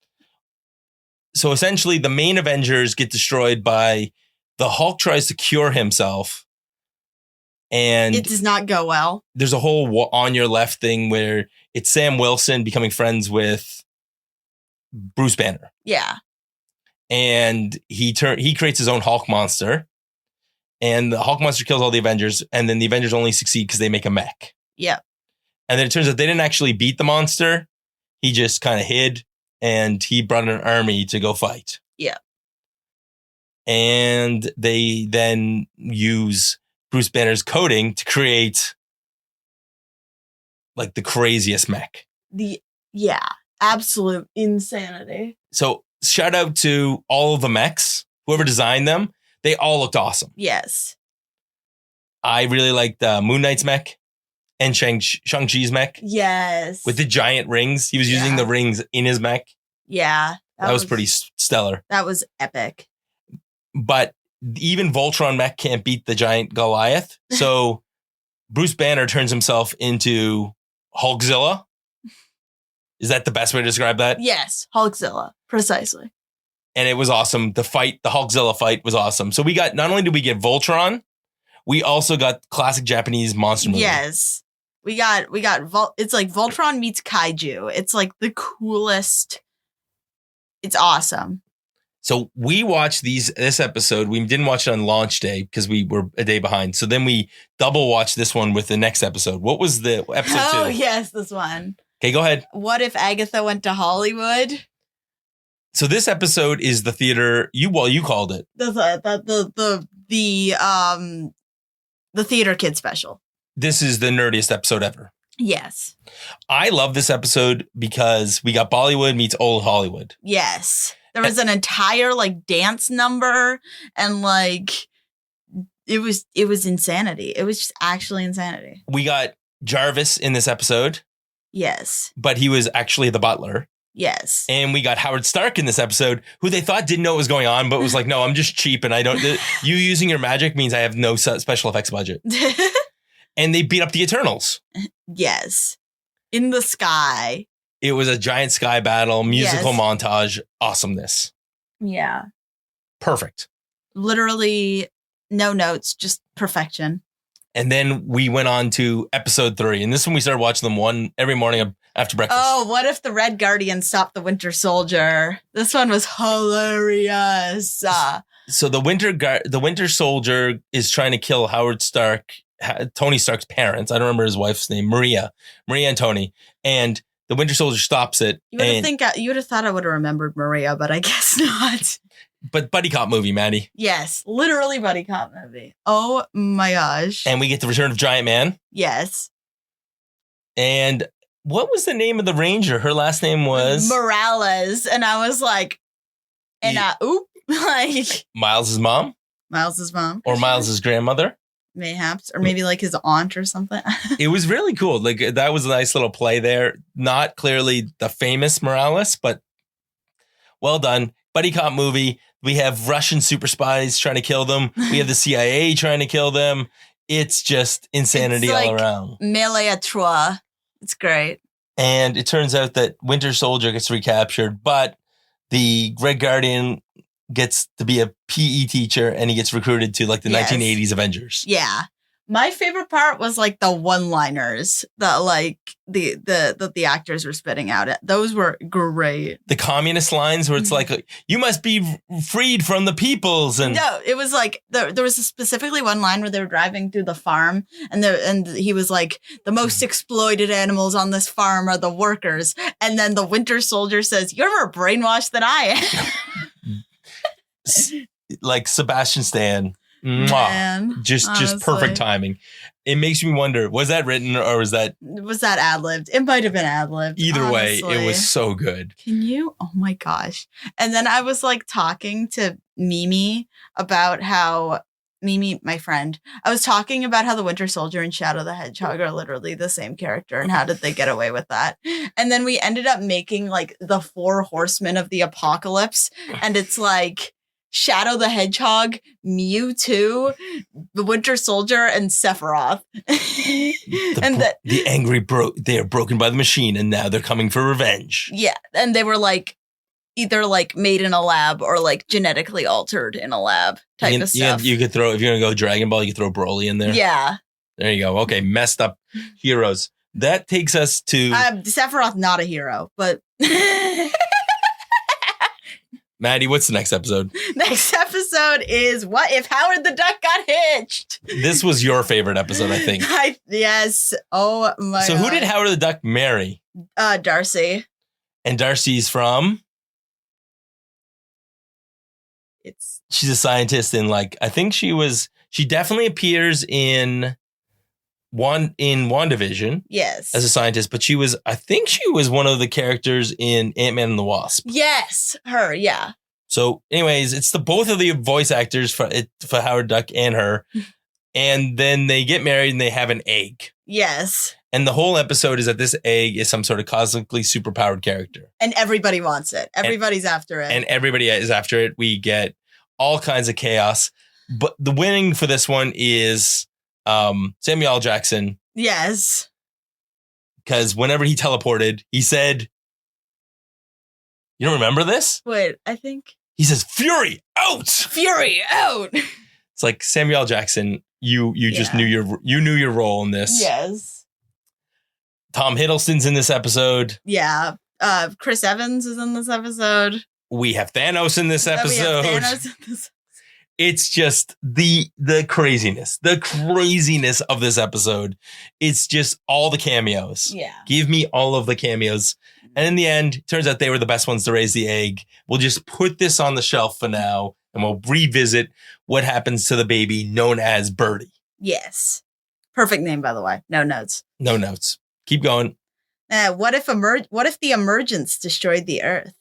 S2: So essentially, the main Avengers get destroyed by the Hulk tries to cure himself. And
S3: it does not go well.
S2: There's a whole on your left thing where it's Sam Wilson becoming friends with Bruce Banner.
S3: Yeah.
S2: And he creates his own Hulk monster. And the Hulk monster kills all the Avengers. And then the Avengers only succeed because they make a mech.
S3: Yep.
S2: And then it turns out they didn't actually beat the monster. He just kind of hid. And he brought an army to go fight.
S3: Yeah.
S2: And they then use Bruce Banner's coding to create like the craziest mech.
S3: Absolute insanity.
S2: So shout out to all of the mechs, whoever designed them. They all looked awesome.
S3: Yes.
S2: I really liked Moon Knight's mech and Shang-Chi's mech.
S3: Yes.
S2: With the giant rings. He was using the rings in his mech.
S3: Yeah.
S2: That was pretty stellar.
S3: That was epic.
S2: But even Voltron mech can't beat the giant Goliath. So Bruce Banner turns himself into Hulkzilla. Is that the best way to describe that?
S3: Yes, Hulkzilla, precisely.
S2: And it was awesome. The Hulkzilla fight was awesome. So not only did we get Voltron, we also got classic Japanese monster movie.
S3: Yes. We got it's like Voltron meets Kaiju. It's like the coolest. It's awesome.
S2: So we watched this episode. We didn't watch it on launch day because we were a day behind. So then we double watched this one with the next episode. What was the episode 2?
S3: Oh, yes, this one.
S2: Okay, go ahead.
S3: What if Agatha went to Hollywood?
S2: So this episode is the theater. You called it
S3: The theater kid special.
S2: This is the nerdiest episode ever.
S3: Yes.
S2: I love this episode because we got Bollywood meets old Hollywood.
S3: Yes. There was an entire like dance number, and like it was insanity. It was just actually insanity.
S2: We got Jarvis in this episode,
S3: Yes.
S2: but he was actually the butler.
S3: Yes.
S2: And we got Howard Stark in this episode, who they thought didn't know what was going on, but was like, no, I'm just cheap. And I don't, you using your magic means I have no special effects budget. And they beat up the Eternals.
S3: Yes. In the sky.
S2: It was a giant sky battle, musical montage, awesomeness.
S3: Yeah.
S2: Perfect.
S3: Literally no notes, just perfection.
S2: And then we went on to episode 3. And this one we started watching them every morning after breakfast.
S3: Oh, what if the Red Guardian stopped the Winter Soldier? This one was hilarious.
S2: So the Winter Soldier is trying to kill Howard Stark, Tony Stark's parents. I don't remember his wife's name, Maria and Tony. And the Winter Soldier stops it.
S3: You would have thought I would have remembered Maria, but I guess not.
S2: But buddy cop movie, Maddie.
S3: Yes, literally buddy cop movie. Oh my gosh.
S2: And we get the return of Giant Man.
S3: Yes.
S2: And what was the name of the Ranger? Her last name was
S3: Morales. And I was like, like
S2: Miles' mom?
S3: Miles' mom.
S2: Or Miles' grandmother?
S3: Mayhaps. Or maybe like his aunt or something.
S2: It was really cool. Like that was a nice little play there. Not clearly the famous Morales, but well done. Buddy cop movie. We have Russian super spies trying to kill them. We have the CIA trying to kill them. It's just insanity
S3: It's like
S2: all around.
S3: Melee à trois. It's great.
S2: And it turns out that Winter Soldier gets recaptured, but the Red Guardian gets to be a PE teacher and he gets recruited to like the 1980s Avengers.
S3: Yeah. My favorite part was like the one-liners that like the actors were spitting out. Those were great.
S2: The communist lines where it's like, you must be freed from the peoples. And
S3: no, it was like there was specifically one line where they were driving through the farm and he was like, the most exploited animals on this farm are the workers. And then the Winter Soldier says, you're more brainwashed than I am.
S2: Like Sebastian Stan.
S3: Man,
S2: just
S3: honestly.
S2: perfect timing. It makes me wonder, was that written or was that
S3: ad-libbed? It might have been ad-libbed.
S2: Either
S3: honestly.
S2: way, it was so good.
S3: Can you? Oh my gosh. And then I was like talking to Mimi about how Mimi, my friend, I was talking about how the Winter Soldier and Shadow the Hedgehog are literally the same character and how did they get away with that? And then we ended up making like the 4 horsemen of the apocalypse. And it's like Shadow the Hedgehog, Mewtwo, the Winter Soldier, and Sephiroth. The
S2: angry they are broken by the machine and now they're coming for revenge.
S3: Yeah. And they were like either like made in a lab or like genetically altered in a lab type of stuff.
S2: You could throw, if you're going to go Dragon Ball, you could throw Broly in there.
S3: Yeah.
S2: There you go. Okay. Messed up heroes. That takes us to
S3: Sephiroth, not a hero, but
S2: Maddie, what's the next episode?
S3: Next episode is What If Howard the Duck Got Hitched?
S2: This was your favorite episode, I think.
S3: Yes. Oh my
S2: So
S3: God.
S2: who did Howard the Duck marry?
S3: Darcy.
S2: And Darcy's from? She's a scientist in like, I think she definitely appears in WandaVision.
S3: Yes.
S2: As a scientist, but I think she was one of the characters in Ant-Man and the Wasp.
S3: Yes, her, yeah.
S2: So anyways, it's both of the voice actors for Howard Duck and her. And then they get married and they have an egg.
S3: Yes.
S2: And the whole episode is that this egg is some sort of cosmically superpowered character.
S3: And everybody wants it. Everybody's after it.
S2: And everybody is after it. We get all kinds of chaos. But the winning for this one is Samuel L. Jackson.
S3: Yes.
S2: Because whenever he teleported, he said, you don't remember this?
S3: Wait, I think.
S2: He says, Fury out!
S3: Fury out!
S2: It's like Samuel L. Jackson, you just knew your role in this.
S3: Yes.
S2: Tom Hiddleston's in this episode.
S3: Yeah. Chris Evans is in this episode.
S2: We have Thanos in this episode. It's just the craziness of this episode. It's just all the cameos.
S3: Yeah.
S2: Give me all of the cameos. And in the end, it turns out they were the best ones to raise the egg. We'll just put this on the shelf for now and we'll revisit what happens to the baby known as Birdie.
S3: Yes. Perfect name, by the way. No notes.
S2: No notes. Keep going.
S3: What if the emergence destroyed the Earth?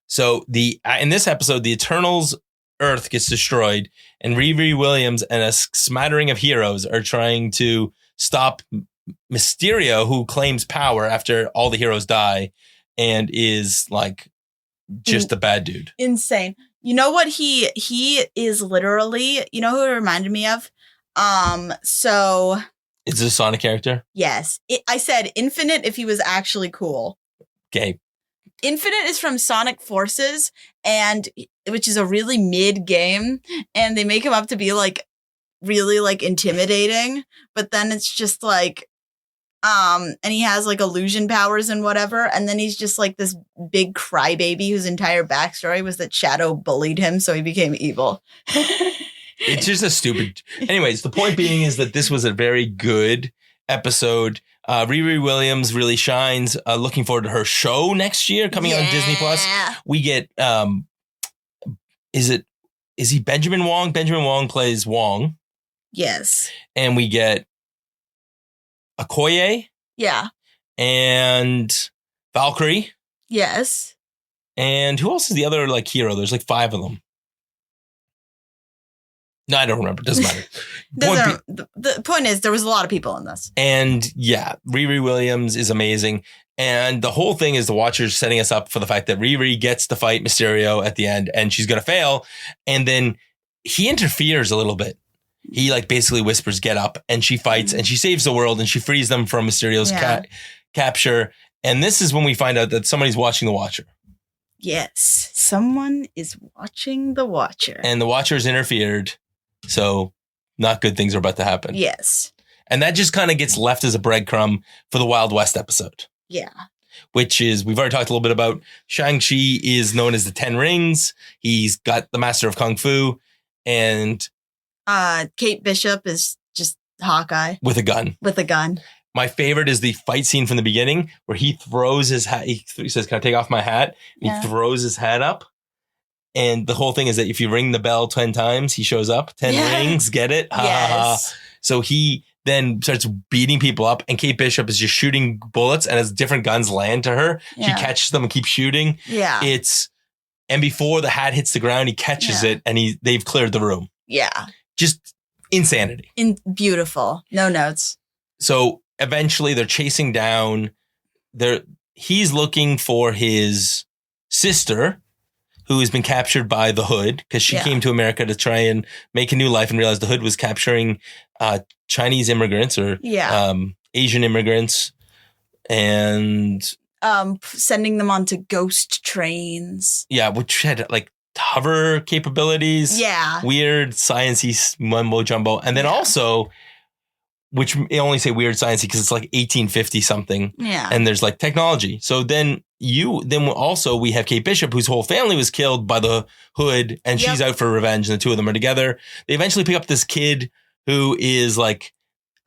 S2: So in this episode, the Eternals Earth gets destroyed, and Riri Williams and a smattering of heroes are trying to stop Mysterio, who claims power after all the heroes die and is like just a bad dude.
S3: Insane. You know what he is literally, you know who it reminded me of? So
S2: Is this a Sonic character?
S3: yes, I said Infinite if he was actually cool.
S2: Okay.
S3: Infinite is from Sonic Forces, and which is a really mid game, and they make him up to be like really like intimidating, but then it's just like and he has like illusion powers and whatever, and then he's just like this big crybaby whose entire backstory was that Shadow bullied him, so he became evil.
S2: It's just a stupid. Anyways, the point being is that this was a very good episode. Riri Williams really shines. Looking forward to her show next year coming on Disney Plus. We get is he Benjamin Wong? Benjamin Wong plays Wong.
S3: Yes.
S2: And we get Okoye
S3: Yeah.
S2: and Valkyrie.
S3: Yes.
S2: And who else is the other like hero? There's like 5 of them. No, I don't remember. Doesn't matter.
S3: The point is, there was a lot of people in this.
S2: And yeah, Riri Williams is amazing. And the whole thing is the Watchers setting us up for the fact that Riri gets to fight Mysterio at the end and she's going to fail. And then he interferes a little bit. He like basically whispers, get up, and she fights and she saves the world and she frees them from Mysterio's capture. And this is when we find out that somebody's watching the Watcher.
S3: Yes. Someone is watching the Watcher.
S2: And the Watchers interfered. So not good things are about to happen.
S3: Yes.
S2: And that just kind of gets left as a breadcrumb for the Wild West episode.
S3: Yeah.
S2: Which is, we've already talked a little bit about. Shang-Chi is known as the 10 Rings. He's got the Master of Kung Fu. And
S3: Kate Bishop is just Hawkeye.
S2: with a gun.
S3: With a gun.
S2: My favorite is the fight scene from the beginning where he throws his hat. He says, can I take off my hat? And he throws his hat up. And the whole thing is that if you ring the bell 10 times, he shows up. 10 rings, get it? Ha, ha, ha. So he then starts beating people up, and Kate Bishop is just shooting bullets, and as different guns land to her, she catches them and keeps shooting.
S3: Yeah.
S2: And before the hat hits the ground, he catches it, and they've cleared the room.
S3: Yeah.
S2: Just insanity.
S3: Beautiful. No notes.
S2: So eventually they're chasing down, he's looking for his sister, who has been captured by the Hood, because she came to America to try and make a new life and realized the Hood was capturing Chinese immigrants or Asian immigrants and
S3: sending them onto ghost trains.
S2: Yeah, which had like hover capabilities.
S3: Yeah.
S2: Weird sciencey mumbo jumbo. And then also, which I only say weird sciencey because it's like 1850 something.
S3: Yeah.
S2: And there's like technology. So then also we have Kate Bishop, whose whole family was killed by the Hood, and she's out for revenge, and the two of them are together. They eventually pick up this kid who is like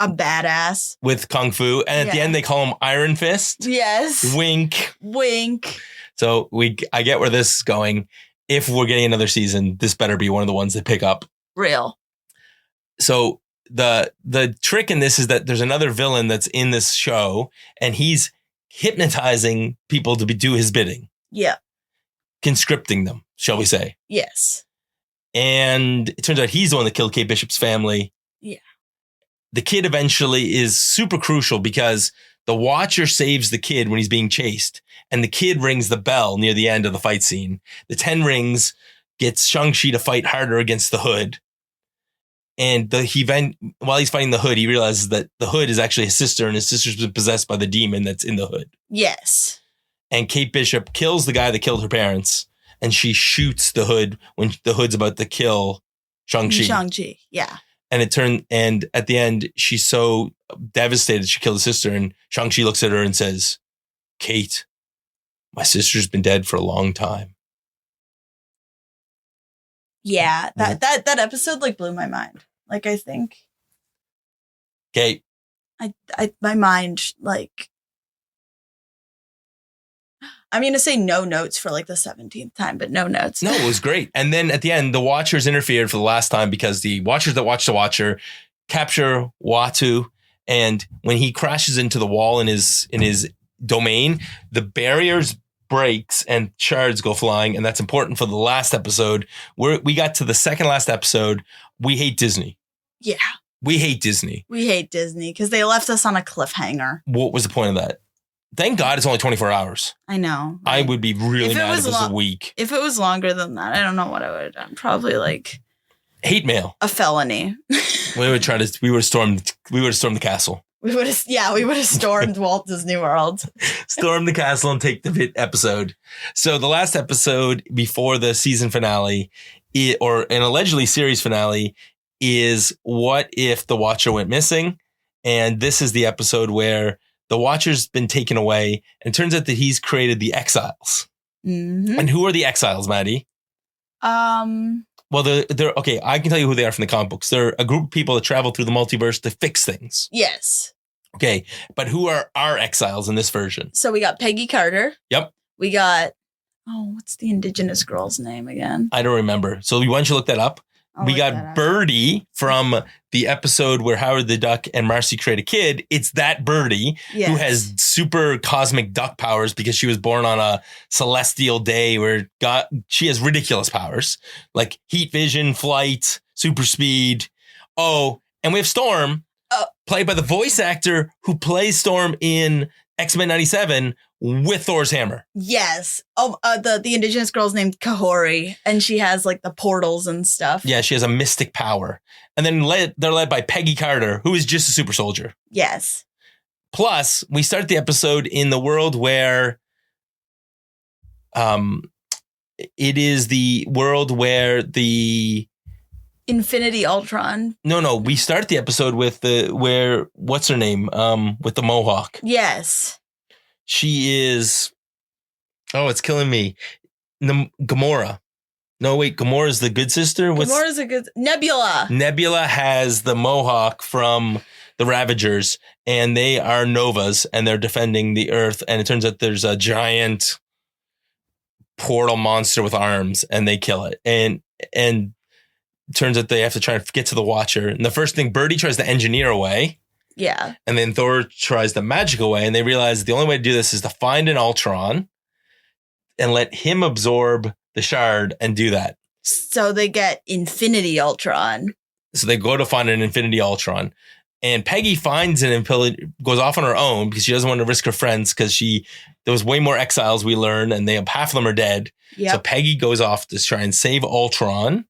S3: a badass
S2: with Kung Fu. And at the end they call him Iron Fist.
S3: Yes.
S2: Wink.
S3: Wink.
S2: So I get where this is going. If we're getting another season, this better be one of the ones they pick up.
S3: Real.
S2: So the trick in this is that there's another villain that's in this show, and he's hypnotizing people to do his bidding.
S3: Yeah.
S2: Conscripting them, shall we say.
S3: Yes.
S2: And it turns out he's the one that killed Kate Bishop's family.
S3: Yeah.
S2: The kid eventually is super crucial because the Watcher saves the kid when he's being chased, and the kid rings the bell near the end of the fight scene. The 10 Rings gets Shang-Chi to fight harder against the Hood. And while he's fighting the Hood, he realizes that the Hood is actually his sister, and his sister's been possessed by the demon that's in the Hood.
S3: Yes. And
S2: Kate Bishop kills the guy that killed her parents, and she shoots the Hood when the Hood's about to kill Shang-Chi.
S3: Shang-Chi, yeah.
S2: And at the end, she's so devastated she killed his sister, and Shang-Chi looks at her and says, Kate, my sister's been dead for a long time.
S3: Yeah, that episode like blew my mind. Like, I think
S2: Kate.
S3: My mind, like, I'm going to say no notes for like the 17th time, but no notes.
S2: No, it was great. And then at the end, the Watchers interfered for the last time because the Watchers that watch the Watcher capture Watu. And when he crashes into the wall in his domain, the barriers breaks and shards go flying, and that's important for the last episode. We got to the second last episode. We hate Disney.
S3: Yeah.
S2: We hate Disney.
S3: We hate Disney because they left us on a cliffhanger.
S2: What was the point of that? Thank God it's only 24 hours.
S3: I know.
S2: I would be really mad if it was a week.
S3: If it was longer than that, I don't know what I would have done. Probably like
S2: hate mail.
S3: A felony.
S2: We would have stormed the castle.
S3: We would have stormed Walt Disney World.
S2: Storm the castle and take the episode. So the last episode before the season finale, or an allegedly series finale, is what if the Watcher went missing? And this is the episode where the Watcher's been taken away, and it turns out that he's created the Exiles.
S3: Mm-hmm.
S2: And who are the Exiles, Maddie? Well, they're okay. I can tell you who they are from the comic books. They're a group of people that travel through the multiverse to fix things.
S3: Yes.
S2: Okay, but who are our exiles in this version?
S3: So we got Peggy Carter.
S2: Yep.
S3: We got, what's the indigenous girl's name again?
S2: I don't remember. So why don't you look that up? We got Birdie from the episode where Howard the Duck and Marcy create a kid. It's that Birdie who has super cosmic duck powers because she was born on a celestial day where she has ridiculous powers like heat vision, flight, super speed. Oh, and we have Storm, played by the voice actor who plays Storm in X-Men 97 with Thor's hammer.
S3: Yes. The indigenous girl's named Kahori, and she has like the portals and stuff.
S2: Yeah, she has a mystic power. And then they're led by Peggy Carter, who is just a super soldier.
S3: Yes.
S2: Plus, we start the episode in the world where it is the world where the
S3: Infinity Ultron.
S2: No, we start the episode with what's her name? With the mohawk.
S3: Yes.
S2: She is, it's killing me. Gamora. No, wait, Gamora's the good sister?
S3: Gamora's a good... Nebula.
S2: Nebula has the mohawk from the Ravagers, and they are Novas, and they're defending the Earth, and it turns out there's a giant portal monster with arms, and they kill it. And it turns out they have to try and get to the Watcher. And the first thing, Birdie tries to engineer away.
S3: Yeah.
S2: And then Thor tries the magic away, and they realize the only way to do this is to find an Ultron and let him absorb the shard and do that.
S3: So they get Infinity Ultron.
S2: So they go to find an Infinity Ultron, and Peggy finds goes off on her own because she doesn't want to risk her friends because there was way more exiles we learn, and half of them are dead. Yep. So Peggy goes off to try and save Ultron.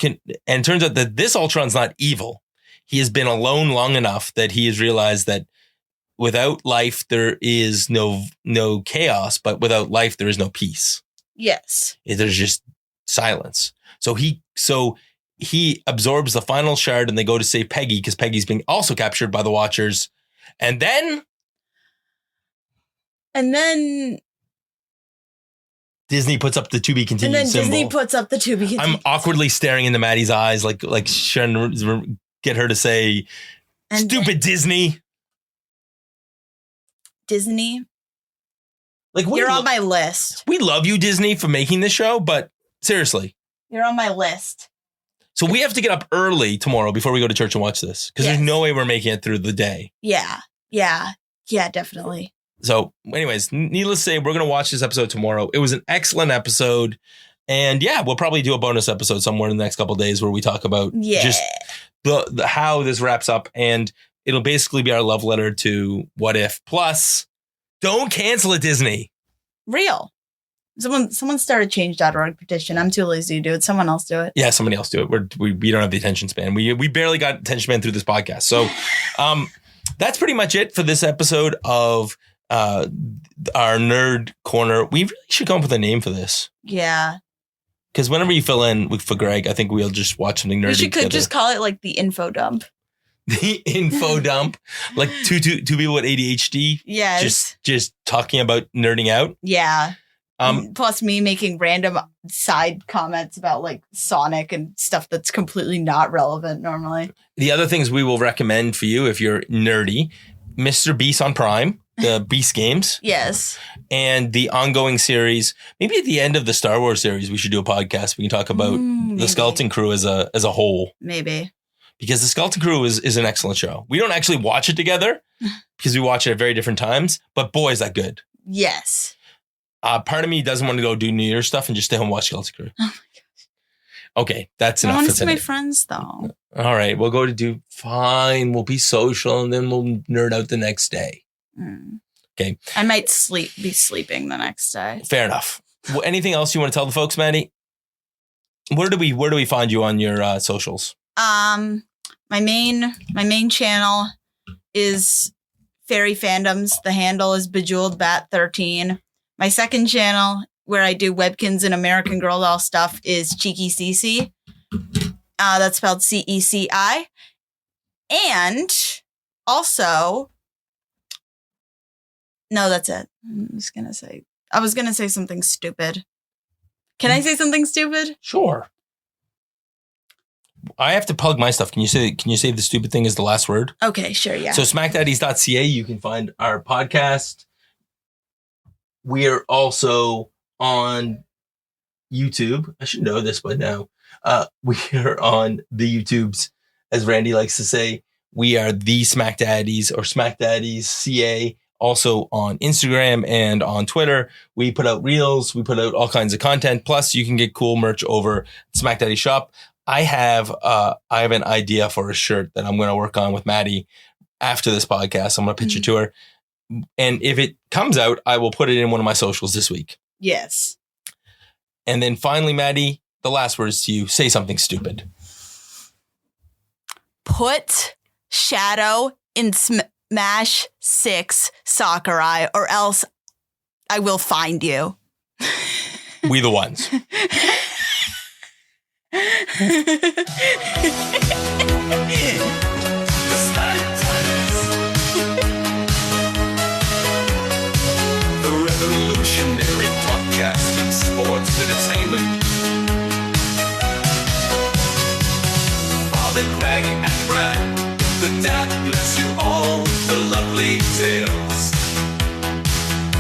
S2: And it turns out that this Ultron's not evil. He has been alone long enough that he has realized that without life, there is no chaos, but without life, there is no peace.
S3: Yes.
S2: There's just silence. So he absorbs the final shard, and they go to save Peggy because Peggy's being also captured by the Watchers. And then Disney puts up the to be continued symbol. I'm awkwardly staring into Maddie's eyes, like trying to get her to say, "Stupid Disney."
S3: Disney.
S2: Like
S3: you're on my list.
S2: We love you, Disney, for making this show, but seriously,
S3: you're on my list.
S2: So we have to get up early tomorrow before we go to church and watch this because there's no way we're making it through the day.
S3: Yeah, definitely.
S2: So, anyways, needless to say, we're going to watch this episode tomorrow. It was an excellent episode, and we'll probably do a bonus episode somewhere in the next couple of days where we talk about just the how this wraps up, and it'll basically be our love letter to What If. Plus, don't cancel it, Disney.
S3: Real. Someone started change.org petition. I'm too lazy to do it. Someone else do it.
S2: Yeah, somebody else do it. We don't have the attention span. We barely got attention span through this podcast. So that's pretty much it for this episode of our Nerd Corner. We really should come up with a name for this.
S3: Yeah.
S2: Because whenever you fill in for Greg, I think we'll just watch something nerdy together.
S3: Just call it like the info dump.
S2: The info dump, like two people with ADHD.
S3: Yes.
S2: Just talking about nerding out.
S3: Yeah. Plus me making random side comments about like Sonic and stuff that's completely not relevant normally.
S2: The other things we will recommend for you if you're nerdy, Mr. Beast on Prime, the Beast games.
S3: Yes.
S2: And the ongoing series. Maybe at the end of the Star Wars series, we should do a podcast. We can talk about the Skeleton Crew as a whole.
S3: Maybe.
S2: Because the Skeleton Crew is an excellent show. We don't actually watch it together because we watch it at very different times. But boy, is that good.
S3: Yes.
S2: Part of me doesn't want to go do New Year's stuff and just stay home and watch Skeleton Crew.
S3: Oh my
S2: Okay, that's
S3: I
S2: enough
S3: want
S2: for
S3: to see my
S2: today.
S3: friends though.
S2: All right, we'll go to do fine. We'll be social and then we'll nerd out the next day. Okay.
S3: I might be sleeping the next day.
S2: Fair enough. Well, anything else you want to tell the folks, Maddie? Where do we find you on your socials?
S3: My main channel is Fairy Fandoms. The handle is Bejeweled Bat 13. My second channel, where I do Webkins and American Girl doll stuff, is Cheeky Cece. That's spelled CECI. And also, no, that's it. I was gonna say something stupid. Can I say something stupid?
S2: Sure. I have to plug my stuff. Can you say the stupid thing is the last word?
S3: Okay, sure, yeah.
S2: So SmackDaddies.ca, you can find our podcast. We are also on YouTube. I should know this by now. We are on the YouTubes, as Randy likes to say. We are the SmackDaddies or SmackDaddies.ca. Also on Instagram and on Twitter. We put out reels. We put out all kinds of content. Plus, you can get cool merch over Smack Daddy shop. I have an idea for a shirt that I'm going to work on with Maddie after this podcast. I'm going to pitch it to her. And if it comes out, I will put it in one of my socials this week.
S3: Yes.
S2: And then finally, Maddie, the last word is to you. Say something stupid.
S3: Put Shadow in Smash 6 Sakurai, or else I will find you.
S2: We the ones.
S1: The revolutionary podcast in sports entertainment. Bob and Craig and Brad, the dad bless you all, the lovely tales.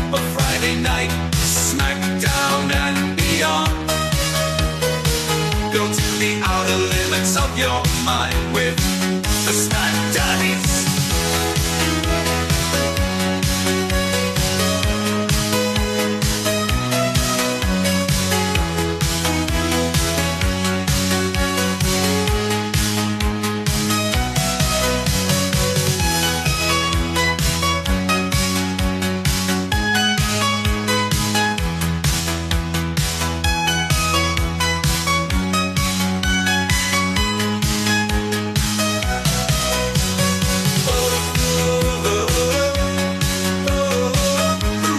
S1: But Friday night, Smackdown and beyond. Go to the outer limits of your mind with the SmackDaddies.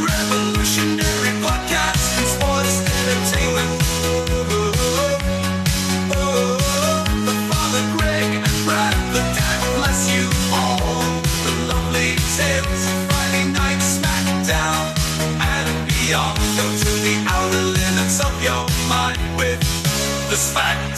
S1: Revolutionary podcast in sports entertainment. The Father Greg and Brad, the dad bless you all. The lovely tales, Friday night Smackdown and beyond. Go to the outer limits of your mind with the Smack